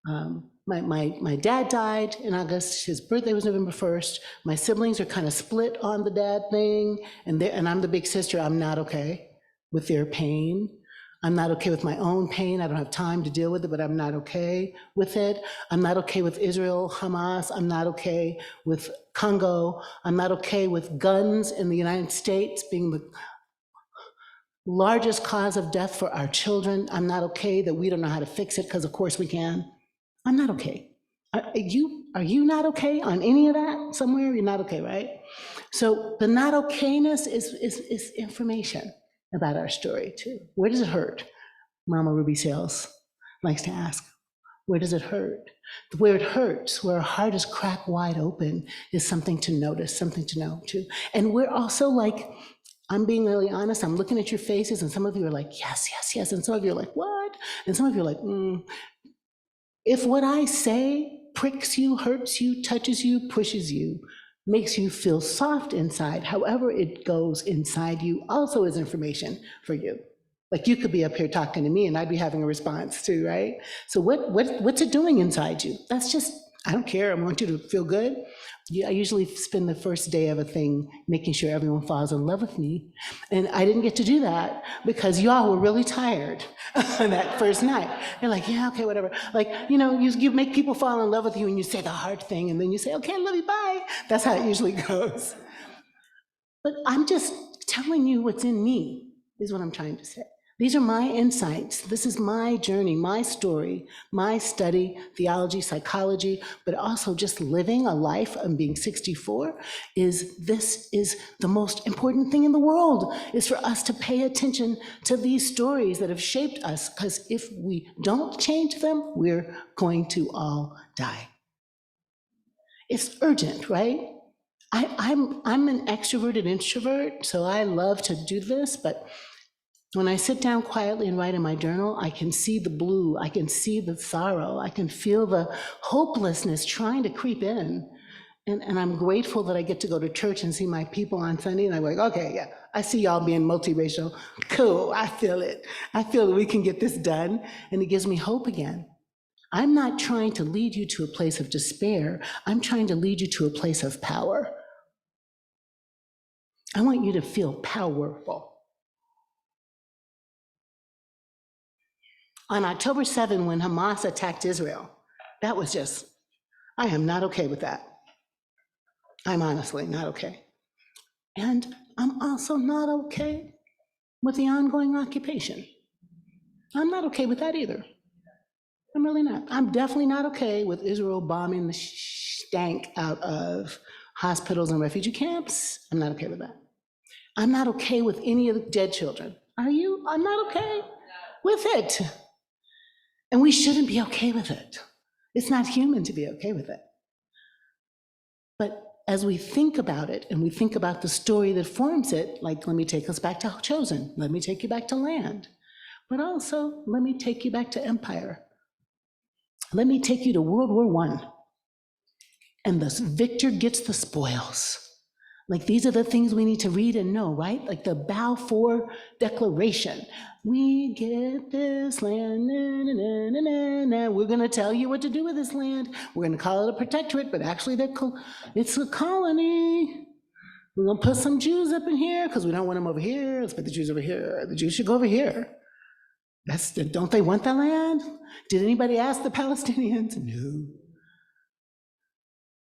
My dad died in August. His birthday was November 1st. My siblings are kind of split on the dad thing, and I'm the big sister. I'm not okay with their pain. I'm not okay with my own pain. I don't have time to deal with it, but I'm not okay with it. I'm not okay with Israel, Hamas. I'm not okay with Congo. I'm not okay with guns in the United States being the largest cause of death for our children. I'm not okay that we don't know how to fix it, because of course we can. I'm not okay. Are you not okay on any of that somewhere? You're not okay, right? So the not okayness is information about our story too. Where does it hurt? Mama Ruby Sales likes to ask, where does it hurt? Where it hurts, where our heart is cracked wide open, is something to notice, something to know too. And we're also like, I'm being really honest, I'm looking at your faces, and some of you are like, yes, yes, yes. And some of you are like, what? And some of you are like, If what I say pricks you, hurts you, touches you, pushes you, makes you feel soft inside, however it goes inside you, also is information for you. Like, you could be up here talking to me and I'd be having a response too, right? So what's it doing inside you? That's just, I don't care. I want you to feel good. I usually spend the first day of a thing making sure everyone falls in love with me. And I didn't get to do that because y'all were really tired on that first night. You're like, yeah, okay, whatever. Like, you make people fall in love with you and you say the hard thing and then you say, okay, I love you, bye. That's how it usually goes. But I'm just telling you what's in me, is what I'm trying to say. These are my insights. This is my journey, my story, my study, theology, psychology, but also just living a life and being 64 this is the most important thing in the world, is for us to pay attention to these stories that have shaped us, because if we don't change them, we're going to all die. It's urgent, right? I'm an extroverted introvert, so I love to do this, but when I sit down quietly and write in my journal, I can see the blue, I can see the sorrow, I can feel the hopelessness trying to creep in. And I'm grateful that I get to go to church and see my people on Sunday, and I'm like, okay, yeah, I see y'all being multiracial. Cool, I feel it. I feel that we can get this done, and it gives me hope again. I'm not trying to lead you to a place of despair. I'm trying to lead you to a place of power. I want you to feel powerful. On October 7, when Hamas attacked Israel, that was just, I am not okay with that. I'm honestly not okay. And I'm also not okay with the ongoing occupation. I'm not okay with that either. I'm really not. I'm definitely not okay with Israel bombing the stank out of hospitals and refugee camps. I'm not okay with that. I'm not okay with any of the dead children. Are you? I'm not okay with it. And we shouldn't be okay with it. It's not human to be okay with it. But as we think about it, and we think about the story that forms it, like, let me take us back to Chosen, let me take you back to land, but also let me take you back to empire. Let me take you to World War I, and the victor gets the spoils. Like, these are the things we need to read and know, right? Like the Balfour Declaration. We get this land, na, na, na, na, na. We're gonna tell you what to do with this land. We're gonna call it a protectorate, but actually it's a colony. We're gonna put some Jews up in here because we don't want them over here. Let's put the Jews over here. The Jews should go over here. Don't they want that land? Did anybody ask the Palestinians? No.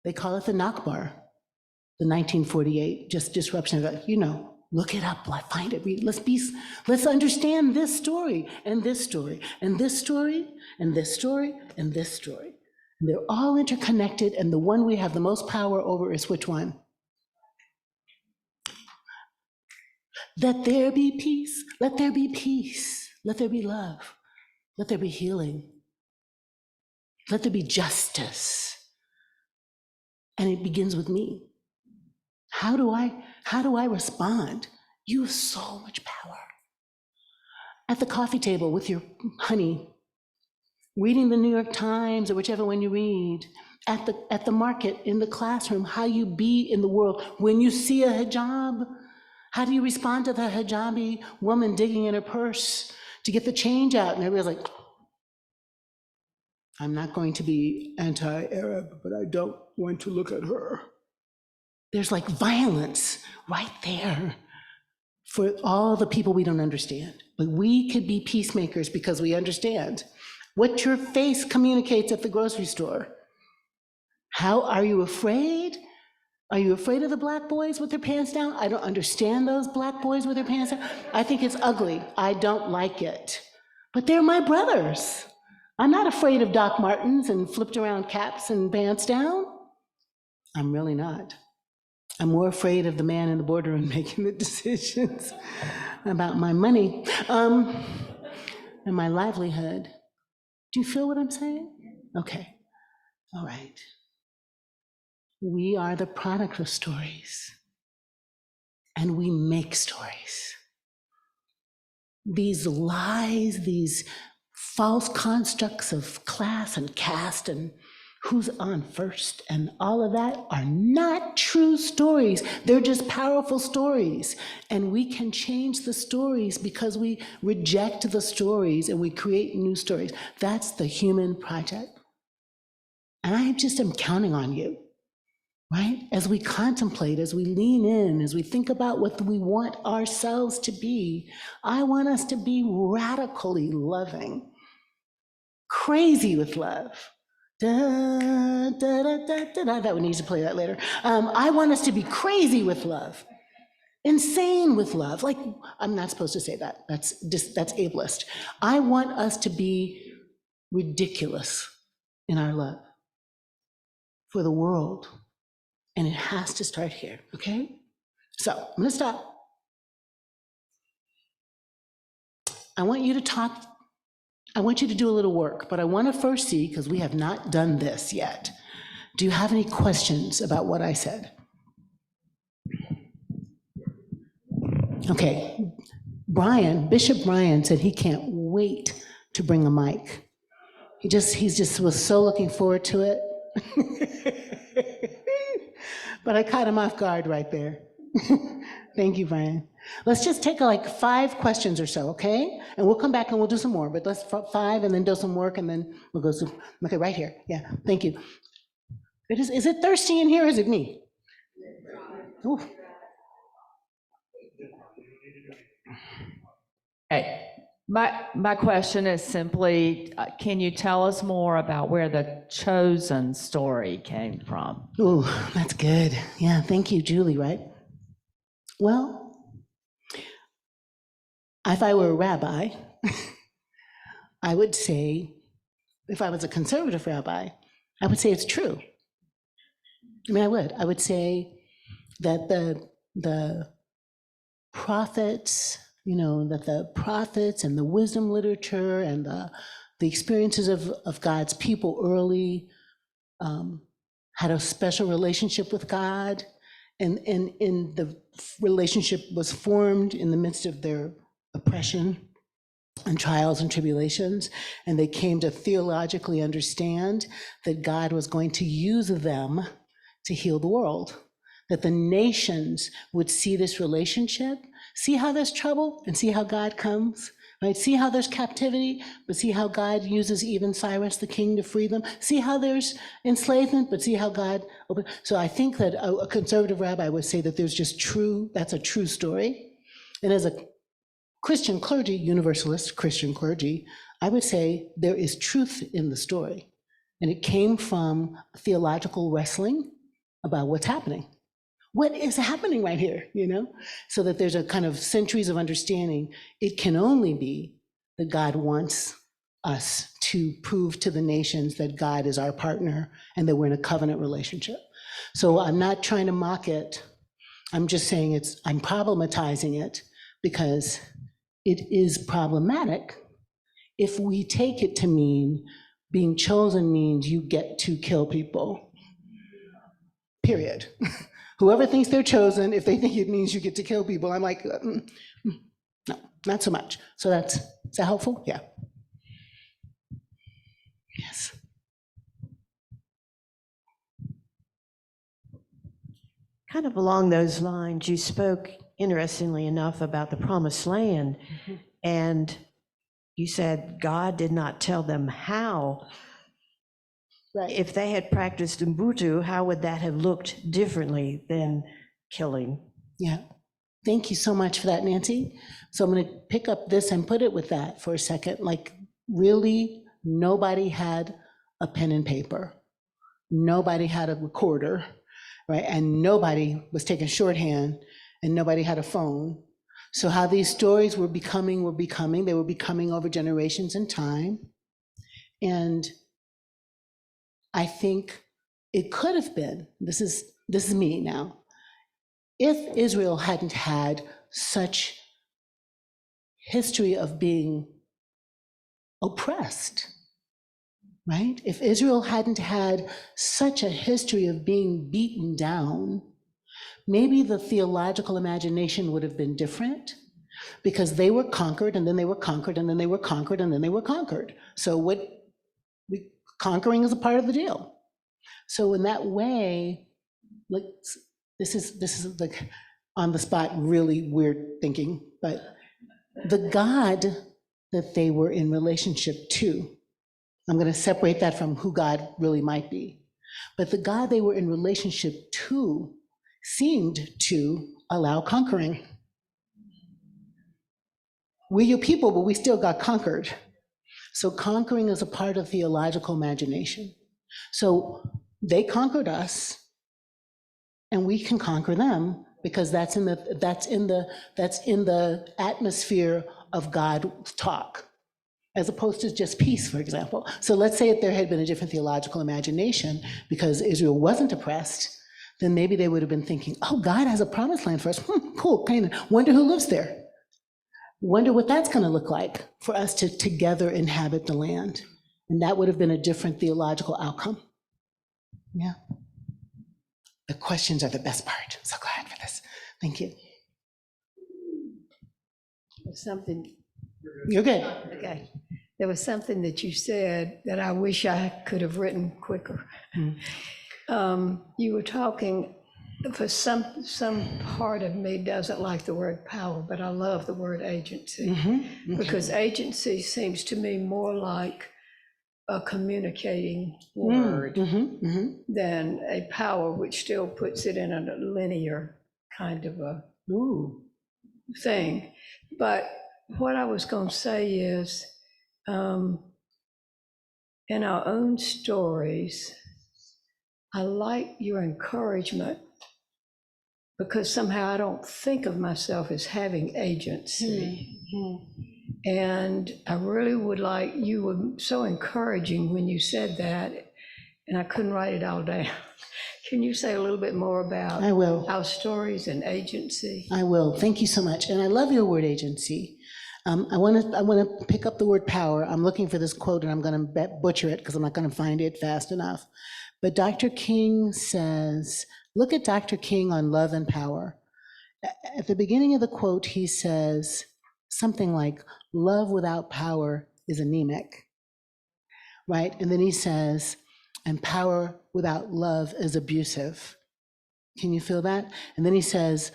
They call it the Nakba. The 1948 just disruption of that, look it up, find it, read it. Let's understand this story and this story and this story and this story and this story. And they're all interconnected, and the one we have the most power over is which one? Let there be peace, let there be peace, let there be love, let there be healing, let there be justice. And it begins with me. How do I respond? You have so much power. At the coffee table with your honey, reading the New York Times or whichever one you read, at the market, in the classroom, how you be in the world. When you see a hijab, how do you respond to the hijabi woman digging in her purse to get the change out? And everybody's like, I'm not going to be anti-Arab, but I don't want to look at her. There's like violence right there for all the people we don't understand. But we could be peacemakers because we understand what your face communicates at the grocery store. How are you afraid? Are you afraid of the black boys with their pants down? I don't understand those black boys with their pants down. I think it's ugly. I don't like it. But they're my brothers. I'm not afraid of Doc Martens and flipped around caps and pants down. I'm really not. I'm more afraid of the man in the boardroom making the decisions about my money and my livelihood. Do you feel what I'm saying? Okay, all right. We are the product of stories, and we make stories. These lies, these false constructs of class and caste and who's on first and all of that are not true stories. They're just powerful stories. And we can change the stories because we reject the stories and we create new stories. That's the human project. And I just am counting on you, right? As we contemplate, as we lean in, as we think about what we want ourselves to be, I want us to be radically loving, crazy with love. Da, da, da, da, da, da. That one needs to play that later. I want us to be crazy with love, insane with love. Like, I'm not supposed to say that. That's ableist. I want us to be ridiculous in our love for the world. And it has to start here, okay? So I'm gonna stop. I want you to talk. I want you to do a little work, but I want to first see, because we have not done this yet. Do you have any questions about what I said? Okay, Bishop Brian said he can't wait to bring a mic. He just was so looking forward to it. But I caught him off guard right there. Thank you, Brian. Let's just take like 5 questions or so, okay? And we'll come back and we'll do some more, but let's 5 and then do some work and then we'll go some, okay, right here. Yeah, thank you. Is it thirsty in here or is it me? Ooh. Hey, my question is simply, can you tell us more about where the chosen story came from? Ooh, that's good. Yeah, thank you, Julie, right? Well, if I were a rabbi, I would say, if I was a conservative rabbi, I would say it's true. I mean, I would say that the prophets, that the prophets and the wisdom literature and the experiences of God's people early had a special relationship with God, and the relationship was formed in the midst of their oppression and trials and tribulations, and they came to theologically understand that God was going to use them to heal the world, that the nations would see this relationship, see how there's trouble and see how God comes, right? See how there's captivity, but see how God uses even Cyrus the king to free them. See how there's enslavement, but see how God opened. So I think that a conservative rabbi would say that that's a true story. And as a Christian clergy, universalist Christian clergy, I would say there is truth in the story. And it came from theological wrestling about what's happening. What is happening right here, So that there's a kind of centuries of understanding. It can only be that God wants us to prove to the nations that God is our partner and that we're in a covenant relationship. So I'm not trying to mock it. I'm just saying I'm problematizing it because it is problematic if we take it to mean being chosen means you get to kill people, period. Whoever thinks they're chosen, if they think it means you get to kill people, I'm like, no, not so much. So is that helpful? Yeah. Yes. Kind of along those lines, you spoke, interestingly enough, about the promised land, and you said God did not tell them how Right. If they had practiced Ubuntu, how would that have looked differently than killing? Yeah. Thank you so much for that, Nancy. So I'm going to pick up this and put it with that for a second. Like, really, nobody had a pen and paper. Nobody had a recorder, right? And nobody was taking shorthand, and nobody had a phone. So how these stories were becoming, they were becoming over generations and time. And I think it could have been, this is me now, if Israel hadn't had such history of being oppressed, right? If Israel hadn't had such a history of being beaten down, maybe the theological imagination would have been different, because they were conquered, and then they were conquered, and then they were conquered, and then they were conquered. So conquering is a part of the deal. So in that way, like, this is like on the spot, really weird thinking, but the God that they were in relationship to, I'm going to separate that from who God really might be, but the God they were in relationship to seemed to allow conquering. We're your people, but we still got conquered. So conquering is a part of theological imagination. So they conquered us, and we can conquer them, because that's in the atmosphere of God's talk, as opposed to just peace, for example. So let's say if there had been a different theological imagination, because Israel wasn't oppressed, then maybe they would have been thinking, oh, God has a promised land for us. Cool, Canaan. Wonder who lives there. Wonder what that's going to look like for us to together inhabit the land. And that would have been a different theological outcome. Yeah. The questions are the best part. I'm so glad for this. Thank you. Something, You're good. okay. There was something that you said that I wish I could have written quicker. You were talking, for some part of me doesn't like the word power, but I love the word agency. Because agency seems to me more like a communicating word than a power, which still puts it in a linear kind of a thing. But what I was going to say is, in our own stories, I like your encouragement, because somehow I don't think of myself as having agency. And I really would like, you were so encouraging when you said that, and I couldn't write it all down. Can you say a little bit more about I will. our stories and agency? I will. Thank you so much. And I love your word agency. I want to pick up the word power. I'm looking for this quote, and I'm going to butcher it because I'm not going to find it fast enough. But Dr. King says, look at Dr. King on love and power. At the beginning of the quote, he says something like, love without power is anemic, right? And then he says, and power without love is abusive. Can you feel that? And then he says,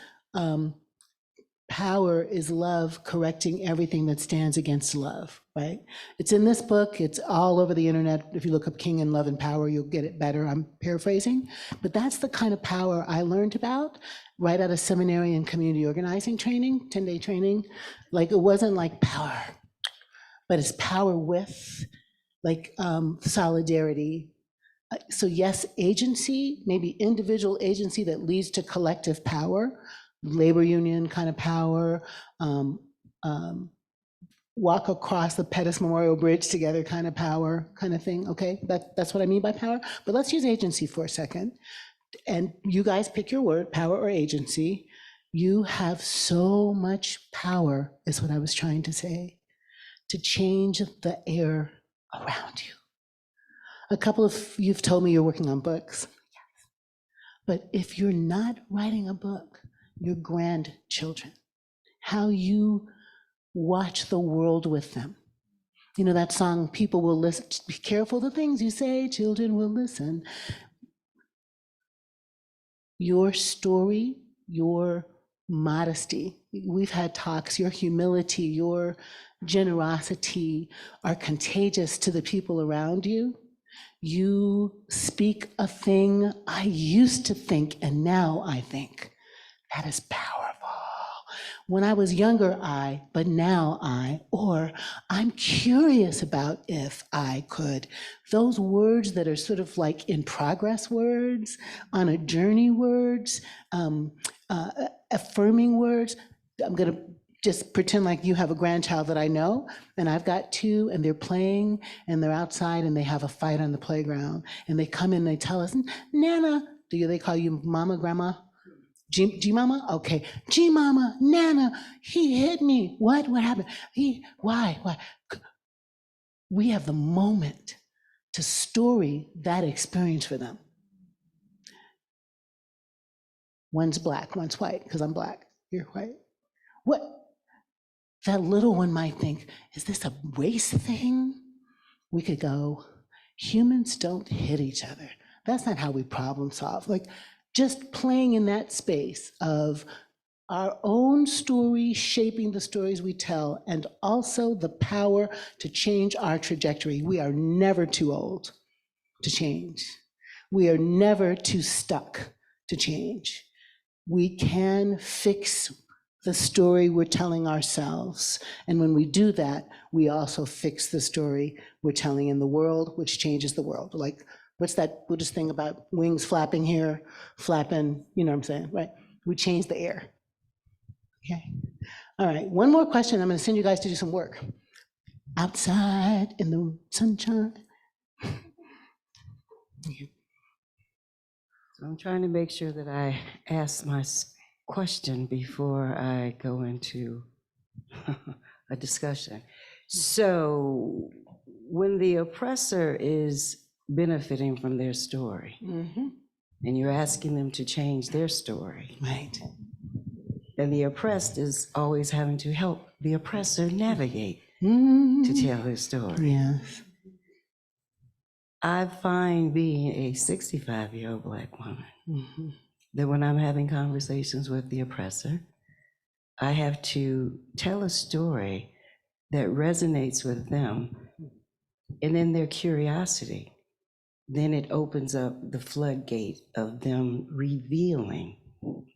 power is love correcting everything that stands against love, right? It's in this book. It's all over the internet. If you look up King and Love and Power, you'll get it better. I'm paraphrasing. But that's the kind of power I learned about right out of seminary and community organizing training, 10-day training. Like, it wasn't like power, but it's power with, like, solidarity. So yes, agency, maybe individual agency that leads to collective power, labor union kind of power, walk across the Pettus Memorial Bridge together kind of power, kind of thing, okay? That's what I mean by power. But let's use agency for a second. And you guys pick your word, power or agency. You have so much power, is what I was trying to say, to change the air around you. A couple of you've told me you're working on books. But if you're not writing a book, your grandchildren, how you watch the world with them. You know that song, people will listen, be careful the things you say, children will listen. Your story, your modesty, we've had talks, your humility, your generosity are contagious to the people around you. You speak a thing I used to think, and now I think. That is powerful. When I was younger, but now I, or I'm curious about if I could. Those words that are sort of like in progress words, on a journey words, affirming words. I'm gonna just pretend like you have a grandchild that I know, and I've got two, and they're playing, and they're outside, and they have a fight on the playground, and they come in and they tell us, Nana, they call you mama, grandma? G Mama? Okay. G Mama, Nana, he hit me. What happened? Why? We have the moment to story that experience for them. One's black, one's white, because I'm black, you're white. What? That little one might think, is this a race thing? We could go, humans don't hit each other. That's not how we problem solve. Like, just playing in that space of our own story shaping the stories we tell, and also the power to change our trajectory. We are never too old to change. We are never too stuck to change. We can fix the story we're telling ourselves. And when we do that, we also fix the story we're telling in the world, which changes the world. Like, what's that Buddhist thing about wings flapping here, flapping, you know what I'm saying, right? We change the air. Okay. All right, one more question. I'm gonna send you guys to do some work. Outside in the sunshine. So I'm trying to make sure that I ask my question before I go into a discussion. So when the oppressor is benefiting from their story, and you're asking them to change their story, Right. then the oppressed is always having to help the oppressor navigate to tell their story. Yes. I find being a 65-year-old Black woman that when I'm having conversations with the oppressor, I have to tell a story that resonates with them, and in their curiosity, then it opens up the floodgate of them revealing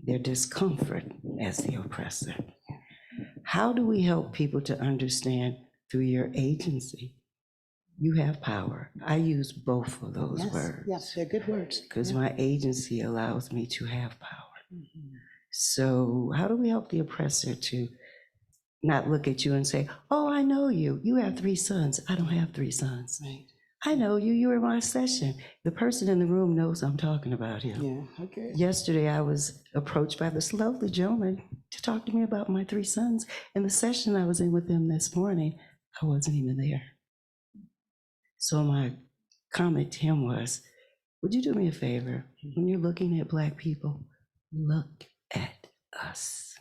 their discomfort as the oppressor. How do we help people to understand through your agency? You have power. I use both of those words. Yes, they're good words. Because my agency allows me to have power. So how do we help the oppressor to not look at you and say, oh, I know you. You have 3 sons. I don't have 3 sons. Right. I know you. You were in my session. The person in the room knows I'm talking about him. Yeah, okay. Yesterday, I was approached by this lovely gentleman to talk to me about my 3 sons. In the session I was in with him this morning, I wasn't even there. So my comment to him was, would you do me a favor? When you're looking at Black people, look at us.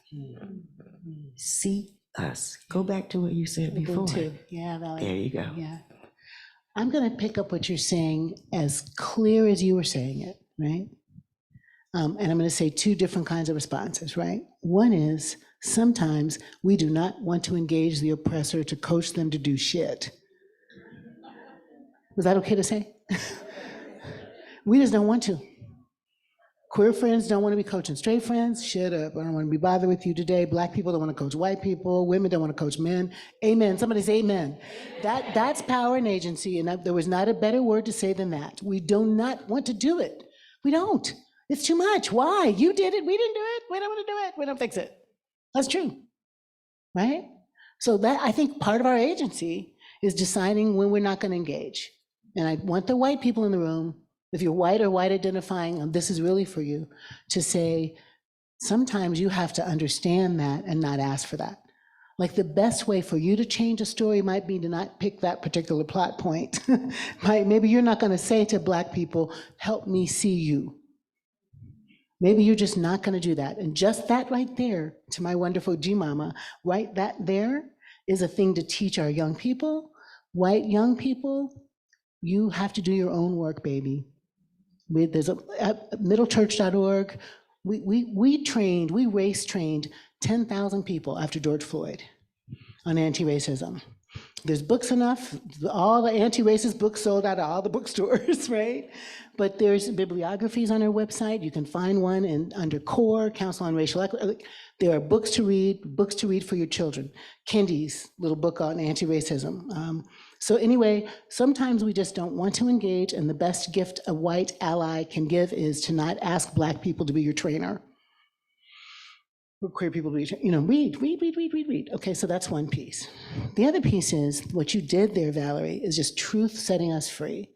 See us. Go back to what you said before. Yeah, Valerie. There you go. Yeah. I'm going to pick up what you're saying as clear as you were saying it, right? And I'm going to say 2 different kinds of responses, right? One is sometimes we do not want to engage the oppressor to coach them to do shit. Was that okay to say? We just don't want to. Queer friends don't want to be coaching straight friends. Shut up. I don't want to be bothered with you today. Black people don't want to coach white people. Women don't want to coach men. Amen. Somebody say amen. That's power and agency, and there was not a better word to say than that. We do not want to do it. We don't. It's too much. Why? You did it. We didn't do it. We don't want to do it. We don't fix it. That's true. Right? So that, I think, part of our agency is deciding when we're not going to engage. And I want the white people in the room, if you're white or white identifying, and this is really for you, to say, sometimes you have to understand that and not ask for that. Like the best way for you to change a story might be to not pick that particular plot point. Maybe you're not going to say to Black people, help me see you. Maybe you're just not going to do that. And just that right there, to my wonderful G Mama, right, that there is a thing to teach our young people. White young people, you have to do your own work, baby. There's at middlechurch.org, we race trained 10,000 people after George Floyd on anti-racism. There's books enough, all the anti-racist books sold out of all the bookstores, right? But there's bibliographies on our website. You can find one under CORE, Council on Racial Equity. There are books to read for your children. Kendi's little book on anti-racism. So anyway, sometimes we just don't want to engage, and the best gift a white ally can give is to not ask Black people to be your trainer. Or queer people to be, read. Okay, so that's one piece. The other piece is what you did there, Valerie, is just truth setting us free.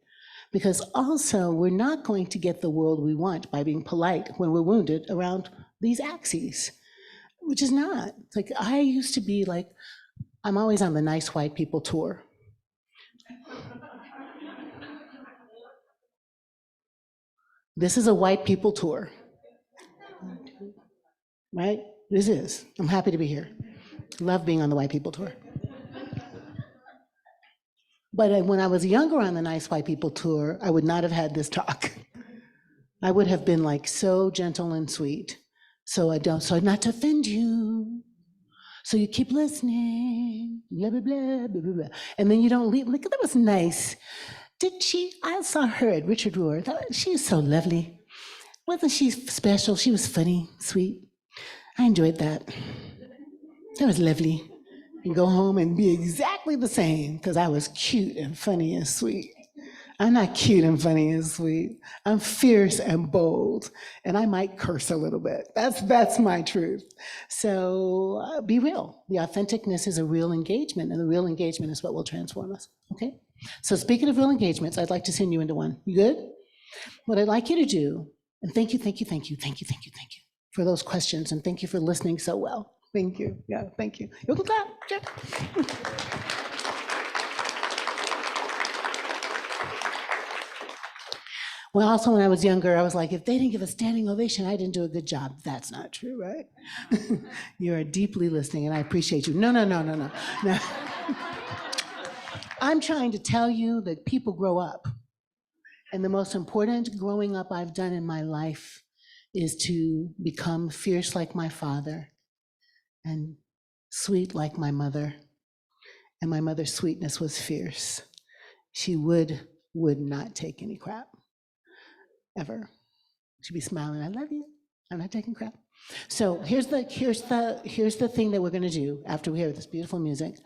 Because also, we're not going to get the world we want by being polite when we're wounded around these axes, which is not. It's like, I used to be like, I'm always on the nice white people tour. This is a white people tour, right? This is. I'm happy to be here. Love being on the white people tour. But when I was younger on the nice white people tour, I would not have had this talk. I would have been like so gentle and sweet. So not to offend you. So you keep listening, blah, blah, blah, blah, blah, blah. And then you don't leave. Like, that was nice. I saw her at Richard Rohr. She was so lovely. Wasn't she special? She was funny, sweet. I enjoyed that. That was lovely. And go home and be exactly the same, because I was cute and funny and sweet. I'm not cute and funny and sweet. I'm fierce and bold, and I might curse a little bit. That's my truth. So be real. The authenticness is a real engagement, and the real engagement is what will transform us, okay? So speaking of real engagements, I'd like to send you into one. You good? What I'd like you to do, and thank you for those questions, and thank you for listening so well. Thank you. Yeah, thank you. You can clap. Sure. Well, also when I was younger, I was like, if they didn't give a standing ovation, I didn't do a good job. That's not true, right? You are deeply listening, and I appreciate you. No. I'm trying to tell you that people grow up. And the most important growing up I've done in my life is to become fierce like my father and sweet like my mother. And my mother's sweetness was fierce. She would not take any crap, ever. She'd be smiling, I love you, I'm not taking crap. So here's the thing that we're gonna do after we hear this beautiful music.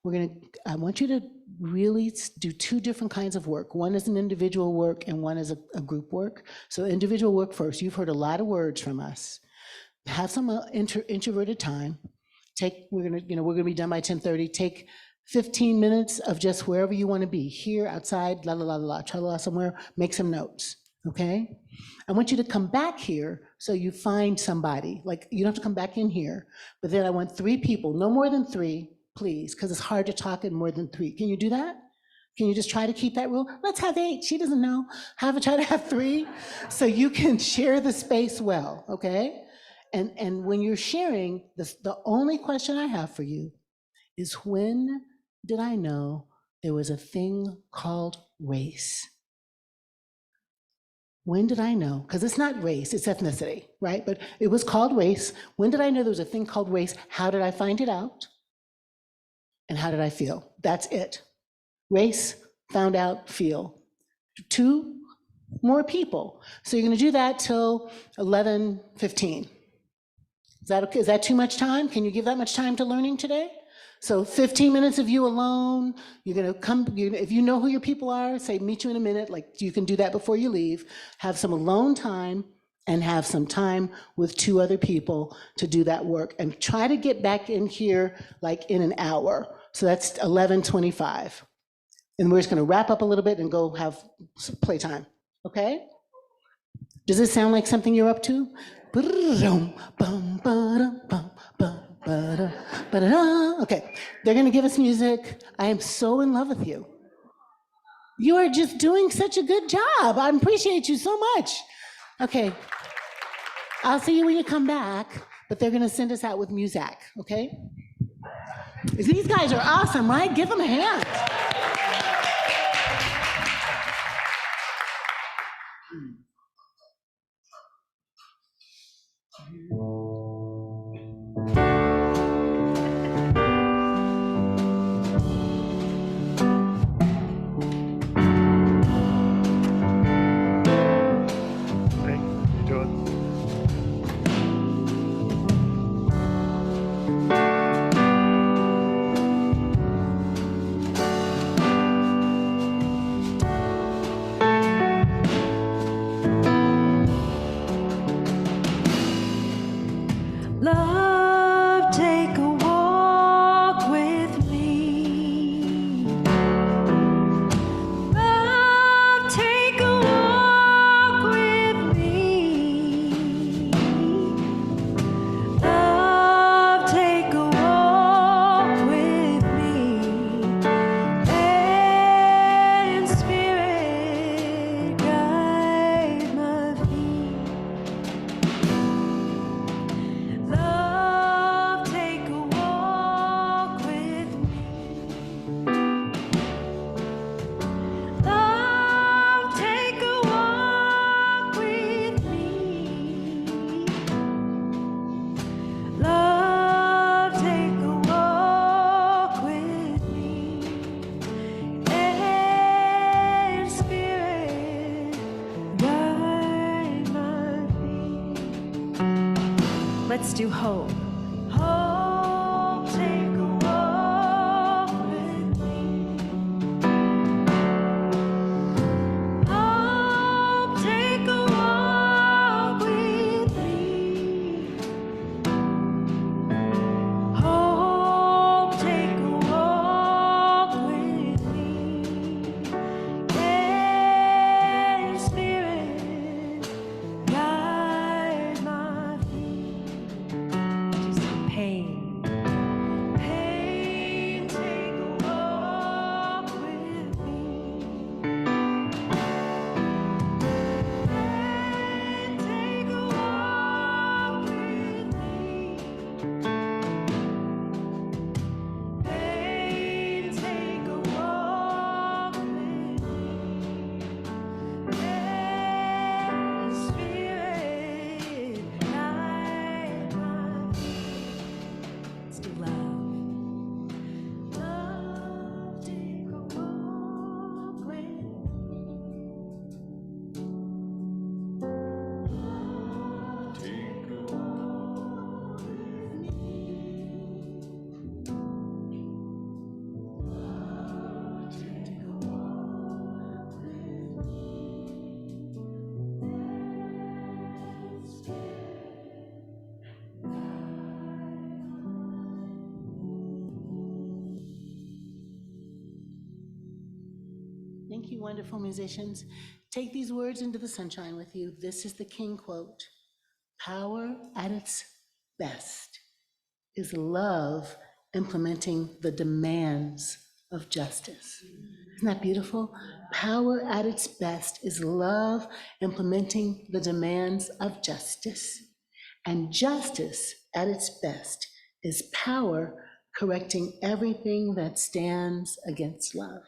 I want you to really do two different kinds of work. One is an individual work and one is a group work. So individual work first. You've heard a lot of words from us. Have some introverted time. We're gonna be done by 10:30. Take 15 minutes of just wherever you want to be, here, outside, la la la la, tra la la, somewhere. Make some notes, okay? I want you to come back here so you find somebody. Like, you don't have to come back in here, but then I want 3 people, no more than 3, please, because it's hard to talk in more than 3. Can you do that? Can you just try to keep that rule? Let's have 8. She doesn't know. Try to have 3 so you can share the space well, okay? And when you're sharing, the only question I have for you is, when did I know there was a thing called race? When did I know? Because it's not race, it's ethnicity, right? But it was called race. When did I know there was a thing called race? How did I find it out? And how did I feel? That's it. Race, found out, feel. 2 more people. So you're gonna do that till 11:15. Is that okay? Is that too much time? Can you give that much time to learning today? So 15 minutes of you alone. You're gonna come, if you know who your people are, say meet you in a minute, like you can do that before you leave. Have some alone time and have some time with 2 other people to do that work. And try to get back in here like in an hour. So that's 11:25. And we're just gonna wrap up a little bit and go have playtime, okay? Does this sound like something you're up to? Okay, they're gonna give us music. I am so in love with you. You are just doing such a good job. I appreciate you so much. Okay, I'll see you when you come back, but they're gonna send us out with music, okay? These guys are awesome, right? Give them a hand. Let's do hope. Hope, take a walk with me. Hope, take a walk with me. Hope, take a walk with me. Yeah, Spirit, guide my feet. Just pain. Pain, take a walk with me. Pain, take a walk with me. Pain, take a walk with me. Yeah, Spirit, guide my feet. Let's do love. Love, take a walk with me. Thank you, wonderful musicians. Take these words into the sunshine with you. This is the King quote. Power at its best is love implementing the demands of justice. Isn't that beautiful? Power at its best is love implementing the demands of justice. And justice at its best is power correcting everything that stands against love.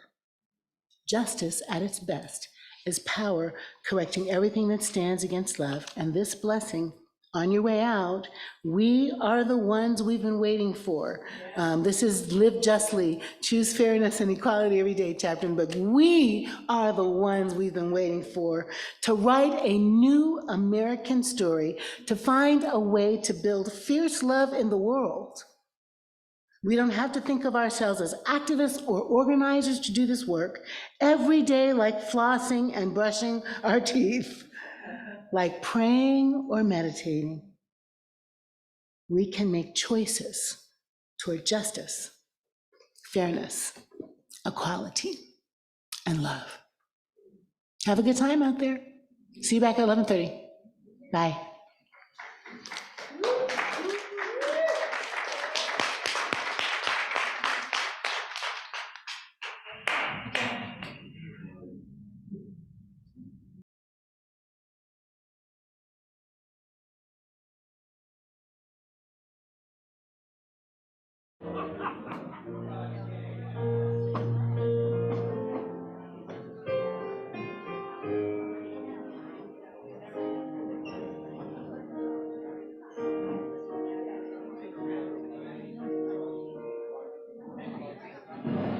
Justice at its best is power correcting everything that stands against love. And this blessing, on your way out, we are the ones we've been waiting for. This is Live Justly, Choose Fairness and Equality Every Day chapter, but we are the ones we've been waiting for to write a new American story, to find a way to build fierce love in the world. We don't have to think of ourselves as activists or organizers to do this work every day, like flossing and brushing our teeth, like praying or meditating. We can make choices toward justice, fairness, equality, and love. Have a good time out there. See you back at 11:30. Bye.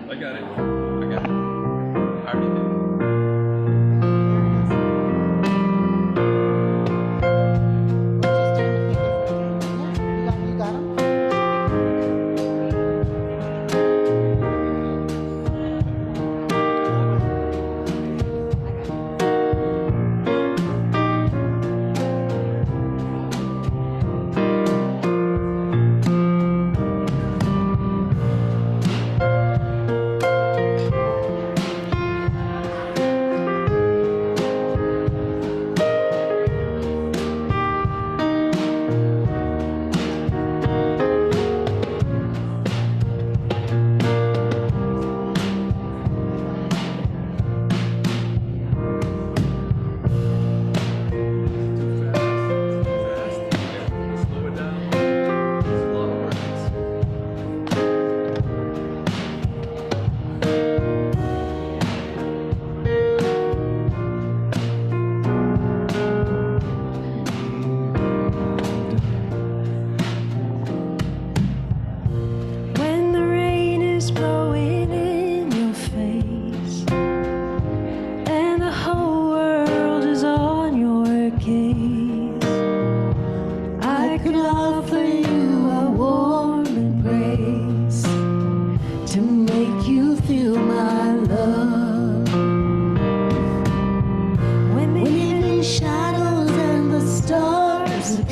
I got it. I already did. You got 'em?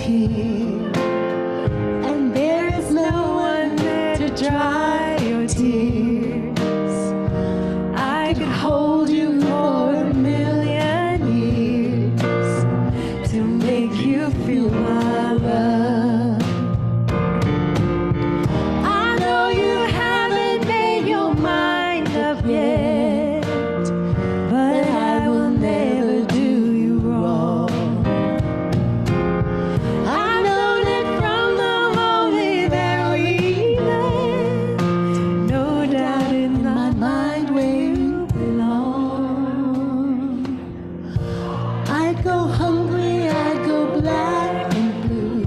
disappear, and there is no one there to dry your tears. I could hold you for a million years to make you feel my love. I know you haven't made your mind up yet, but I will never do you wrong. I know that from the moment that we met, no doubt in my mind where you belong. I'd go hungry, I'd go black and blue,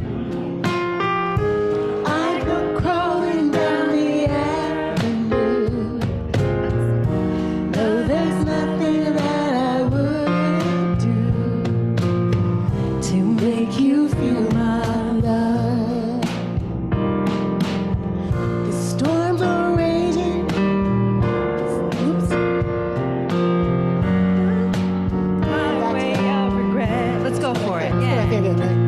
I'd go crawling down the avenue. No, there's nothing that I would do to make you feel my love. The storms are raging. Oops. Highway of regret. Let's go for it. Yeah. Okay, good, right?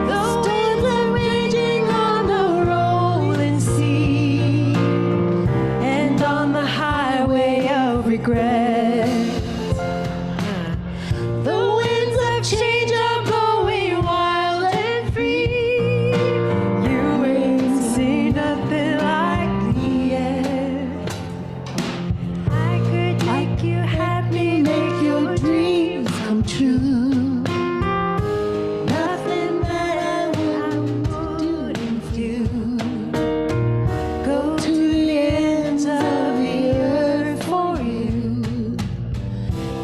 The storms are raging on the rolling sea and on the highway of regret. The winds of change are blowing wild and free. You ain't seen nothing like me yet. I could make you happy, make your dreams come true. Nothing that I wouldn't do. Go to the ends of the earth for you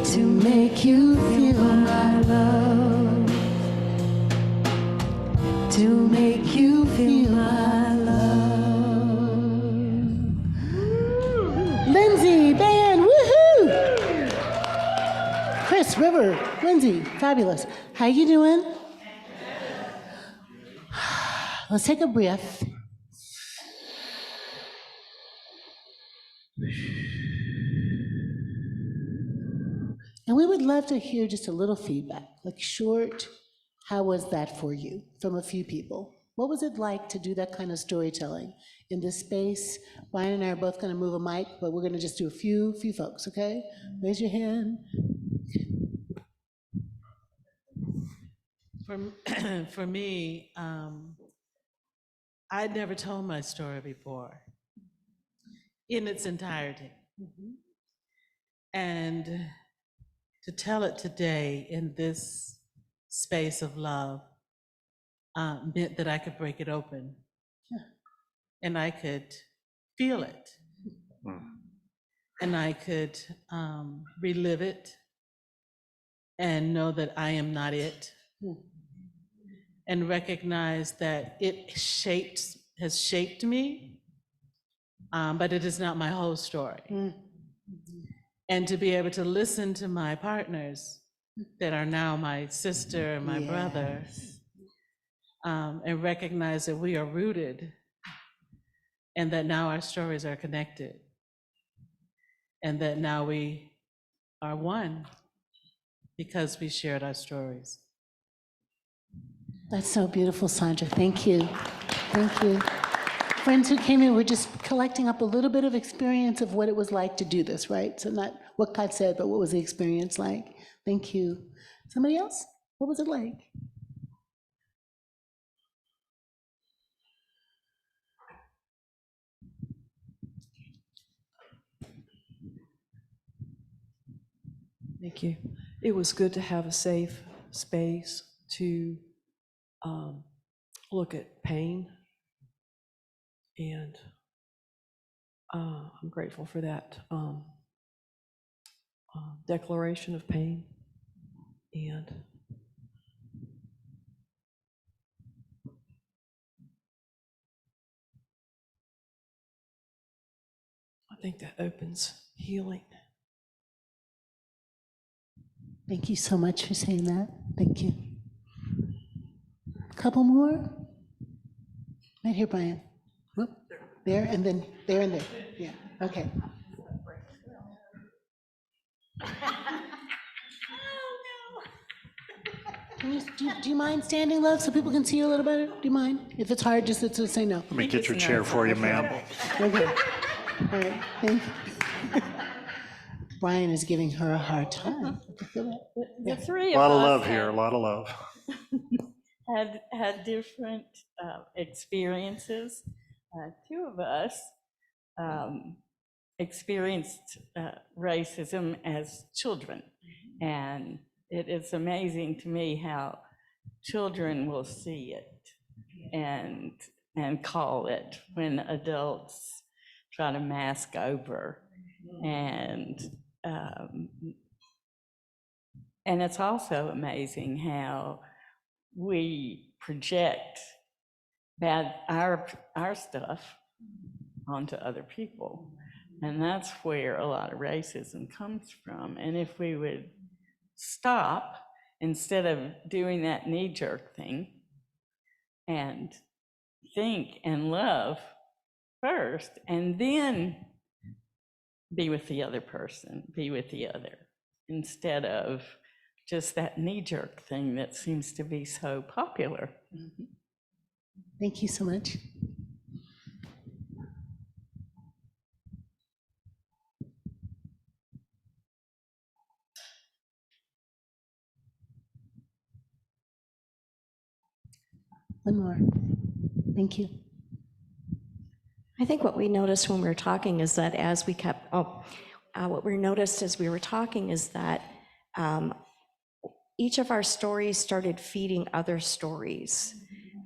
to make you feel my love. To make you feel my love. Lindsay, band, woohoo! Chris, River, Lindsay, fabulous. How you doing? Let's take a breath. And we would love to hear just a little feedback, like short, how was that for you from a few people? What was it like to do that kind of storytelling in this space? Brian and I are both going to move a mic, but we're going to just do a few folks, okay? Raise your hand. For me, I'd never told my story before in its entirety. And to tell it today in this space of love meant that I could break it open and I could feel it and I could relive it and know that I am not it. And recognize that it has shaped me, but it is not my whole story. And to be able to listen to my partners that are now my sister and my brother, and recognize that we are rooted and that now our stories are connected and that now we are one because we shared our stories. That's so beautiful, Sandra. Thank you. Thank you. Friends who came in, we're just collecting up a little bit of experience of what it was like to do this, right? So not what God said, but what was the experience like? Thank you. Somebody else? What was it like? Thank you. It was good to have a safe space to look at pain, and I'm grateful for that declaration of pain. And I think that opens healing. Thank you so much for saying that. Thank you. A couple more? Right here, Brian. Whoop. There and then there and there. Yeah, okay. Do you mind standing, love, so people can see you a little better? Do you mind? If it's hard, just say no. Let me get your chair for you, ma'am. Okay. All right, thank you. Brian is giving her a hard time. The three A lot of us love here, a lot of love. had different experiences. Two of us experienced racism as children, and it is amazing to me how children will see it and call it when adults try to mask over, and it's also amazing how we project our stuff onto other people. And that's where a lot of racism comes from. And if we would stop, instead of doing that knee-jerk thing, and think and love first, and then be with the other person, be with the other, instead of just that knee-jerk thing that seems to be so popular. Thank you so much. One more. Thank you. I think what we noticed when we were talking is that as we kept, what we noticed as we were talking is that each of our stories started feeding other stories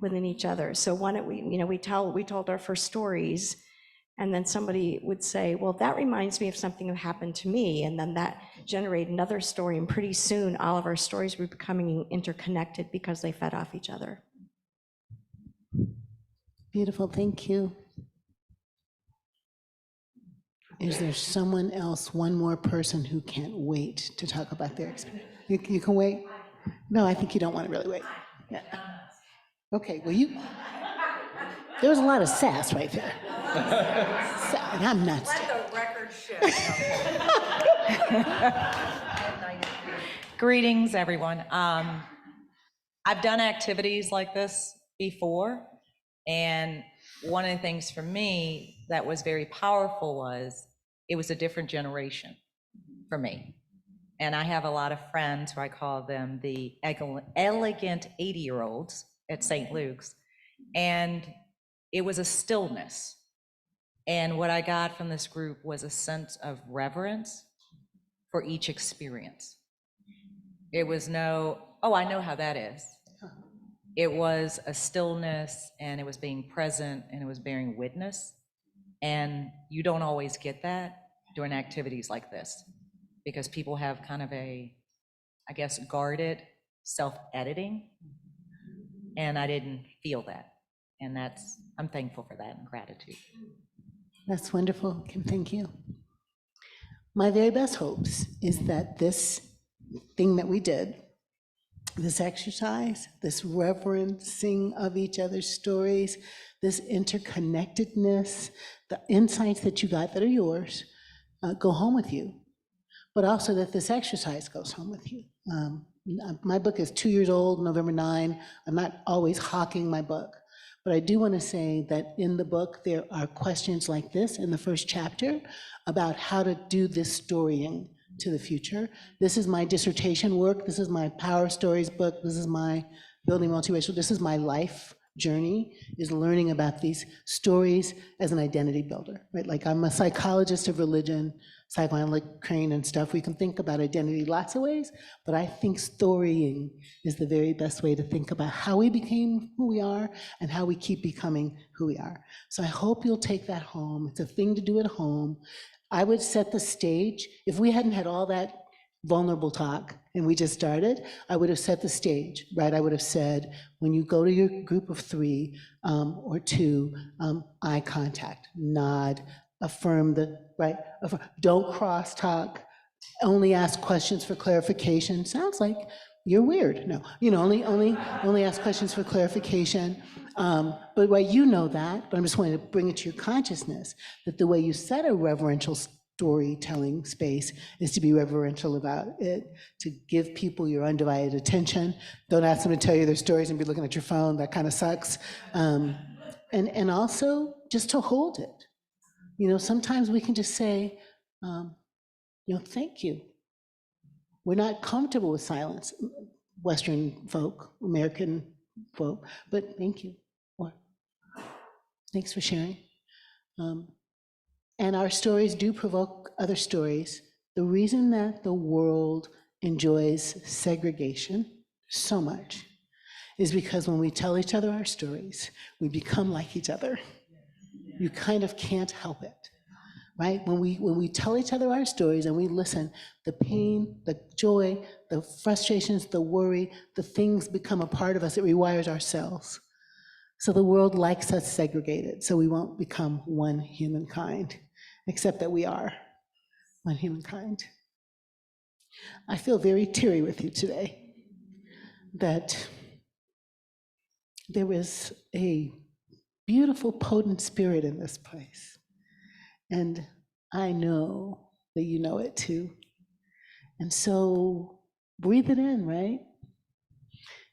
within each other. So we told our first stories, and then somebody would say, well, that reminds me of something that happened to me. And then that generated another story. And pretty soon, all of our stories were becoming interconnected because they fed off each other. Beautiful, thank you. Is there someone else, one more person who can't wait to talk about their experience? You can wait? No, I think you don't want to really wait. Yeah. Okay, well there was a lot of sass right there. And I'm not. Let the record show. Greetings, everyone. I've done activities like this before, and one of the things for me that was very powerful was it was a different generation for me. And I have a lot of friends who I call them the elegant 80-year-olds at St. Luke's. And it was a stillness. And what I got from this group was a sense of reverence for each experience. It was no, oh, I know how that is. It was a stillness, and it was being present, and it was bearing witness. And you don't always get that during activities like this, because people have kind of a, I guess, guarded self-editing, and I didn't feel that. And I'm thankful for that and gratitude. That's wonderful, Kim, thank you. My very best hopes is that this thing that we did, this exercise, this reverencing of each other's stories, this interconnectedness, the insights that you got that are yours, go home with you, but also that this exercise goes home with you. My book is 2 years old, November 9. I'm not always hawking my book, but I do want to say that in the book, there are questions like this in the first chapter about how to do this storying to the future. This is my dissertation work. This is my Power Stories book. This is my Building Multiracial. This is my life journey, is learning about these stories as an identity builder, right? Like, I'm a psychologist of religion, psychoanalytic Crane and stuff. We can think about identity lots of ways, but I think storying is the very best way to think about how we became who we are and how we keep becoming who we are. So I hope you'll take that home. It's a thing to do at home. I would set the stage. If we hadn't had all that vulnerable talk and we just started, I would have set the stage, right? I would have said, when you go to your group of 3 or 2, eye contact, nod, affirm right? Don't cross talk, only ask questions for clarification. Sounds like you're weird. No, only ask questions for clarification. But you know that, but I'm just wanting to bring it to your consciousness that the way you set a reverential storytelling space is to be reverential about it, to give people your undivided attention. Don't ask them to tell you their stories and be looking at your phone. That kind of sucks. And also just to hold it. You know, sometimes we can just say, thank you. We're not comfortable with silence, Western folk, American folk, but thank you. Or thanks for sharing. And our stories do provoke other stories. The reason that the world enjoys segregation so much is because when we tell each other our stories, we become like each other. You kind of can't help it, right? When we tell each other our stories and we listen, the pain, the joy, the frustrations, the worry, the things become a part of us. It rewires our cells. So the world likes us segregated, so we won't become one humankind, except that we are one humankind. I feel very teary with you today that there was a beautiful, potent spirit in this place. And I know that you know it too. And so breathe it in, right?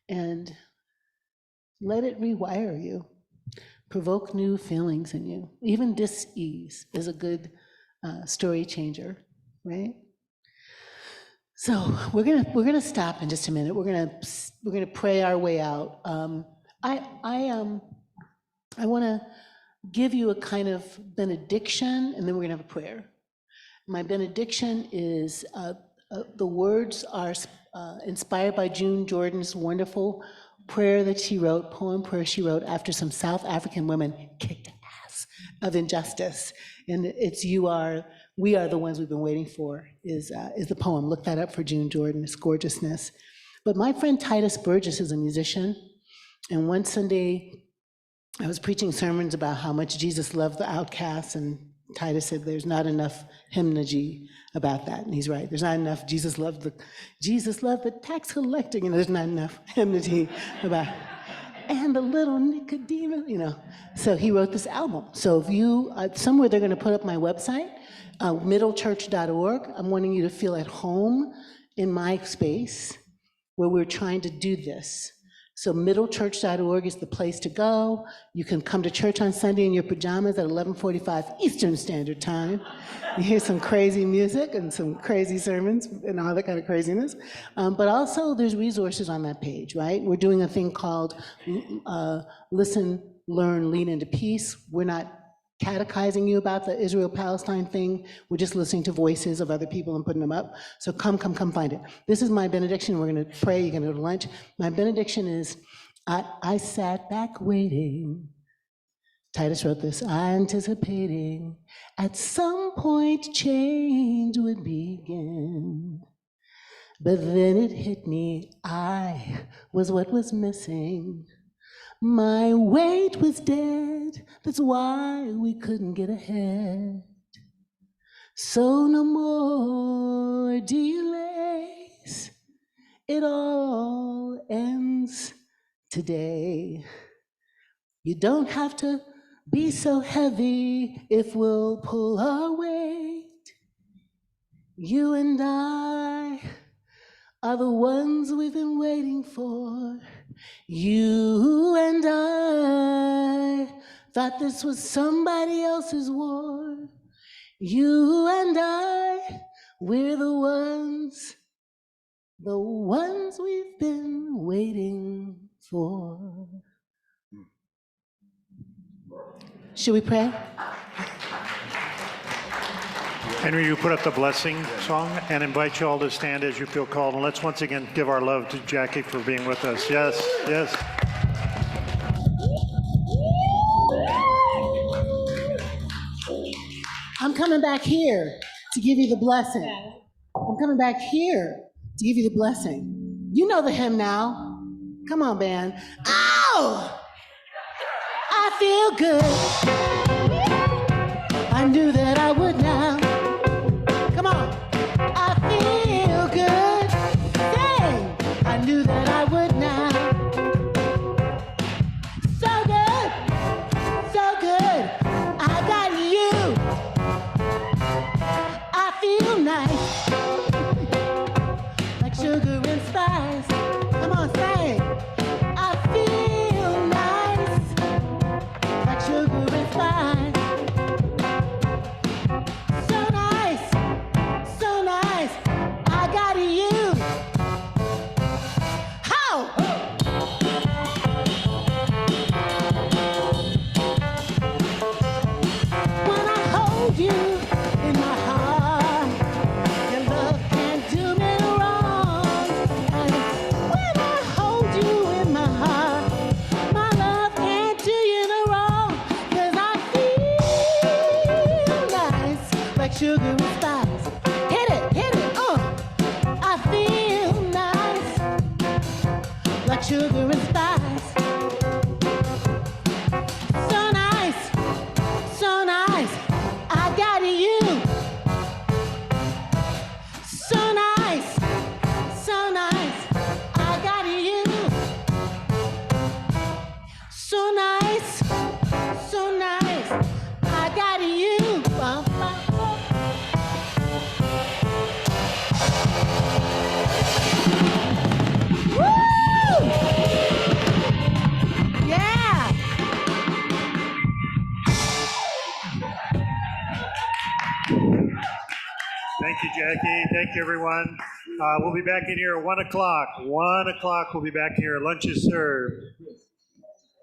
And let it rewire you, provoke new feelings in you. Even dis-ease is a good story changer, right? So we're gonna stop in just a minute. We're gonna pray our way out. I want to give you a kind of benediction, and then we're gonna have a prayer. My benediction is the words are inspired by June Jordan's wonderful prayer that she wrote, poem prayer she wrote after some South African women kicked ass of injustice. And it's we are the ones we've been waiting for is the poem. Look that up for June Jordan, it's gorgeousness. But my friend Titus Burgess is a musician. And one Sunday I was preaching sermons about how much Jesus loved the outcasts, and Titus said there's not enough hymnology about that, and he's right. There's not enough Jesus loved the tax collector. There's not enough hymnology about, and the little Nicodemus. So he wrote this album. So if you somewhere they're going to put up my website, middlechurch.org. I'm wanting you to feel at home in my space where we're trying to do this. So middlechurch.org is the place to go. You can come to church on Sunday in your pajamas at 11:45 Eastern Standard Time. You hear some crazy music and some crazy sermons and all that kind of craziness. But also there's resources on that page, right? We're doing a thing called Listen, Learn, Lean into Peace. We're not catechizing you about the Israel-Palestine thing. We're just listening to voices of other people and putting them up. So come find it. This is my benediction. We're going to pray. You're going to go to lunch. My benediction is, I sat back waiting. Titus wrote this, anticipating at some point change would begin. But then it hit me, I was what was missing. My weight was dead, that's why we couldn't get ahead. So no more delays, it all ends today. You don't have to be so heavy if we'll pull our weight. You and I are the ones we've been waiting for. You and I thought this was somebody else's war. You and I, we're the ones we've been waiting for. Should we pray? Henry, you put up the blessing song and invite you all to stand as you feel called. And let's once again give our love to Jacqui for being with us. Yes, yes. I'm coming back here to give you the blessing. I'm coming back here to give you the blessing. You know the hymn now. Come on, band. Ow! I feel good. I knew that I would now. Come on. I feel good. Dang. I knew that I would now. So good. So good. I got you. sugar and spice. So nice, so nice, I got you. So nice, so nice, I got you. So nice, so nice, I got you. Bum, bum, bum. Woo! Yeah! Thank you, Jacqui. Thank you, everyone. We'll be back in here at 1 o'clock. 1 o'clock, we'll be back here. Lunch is served.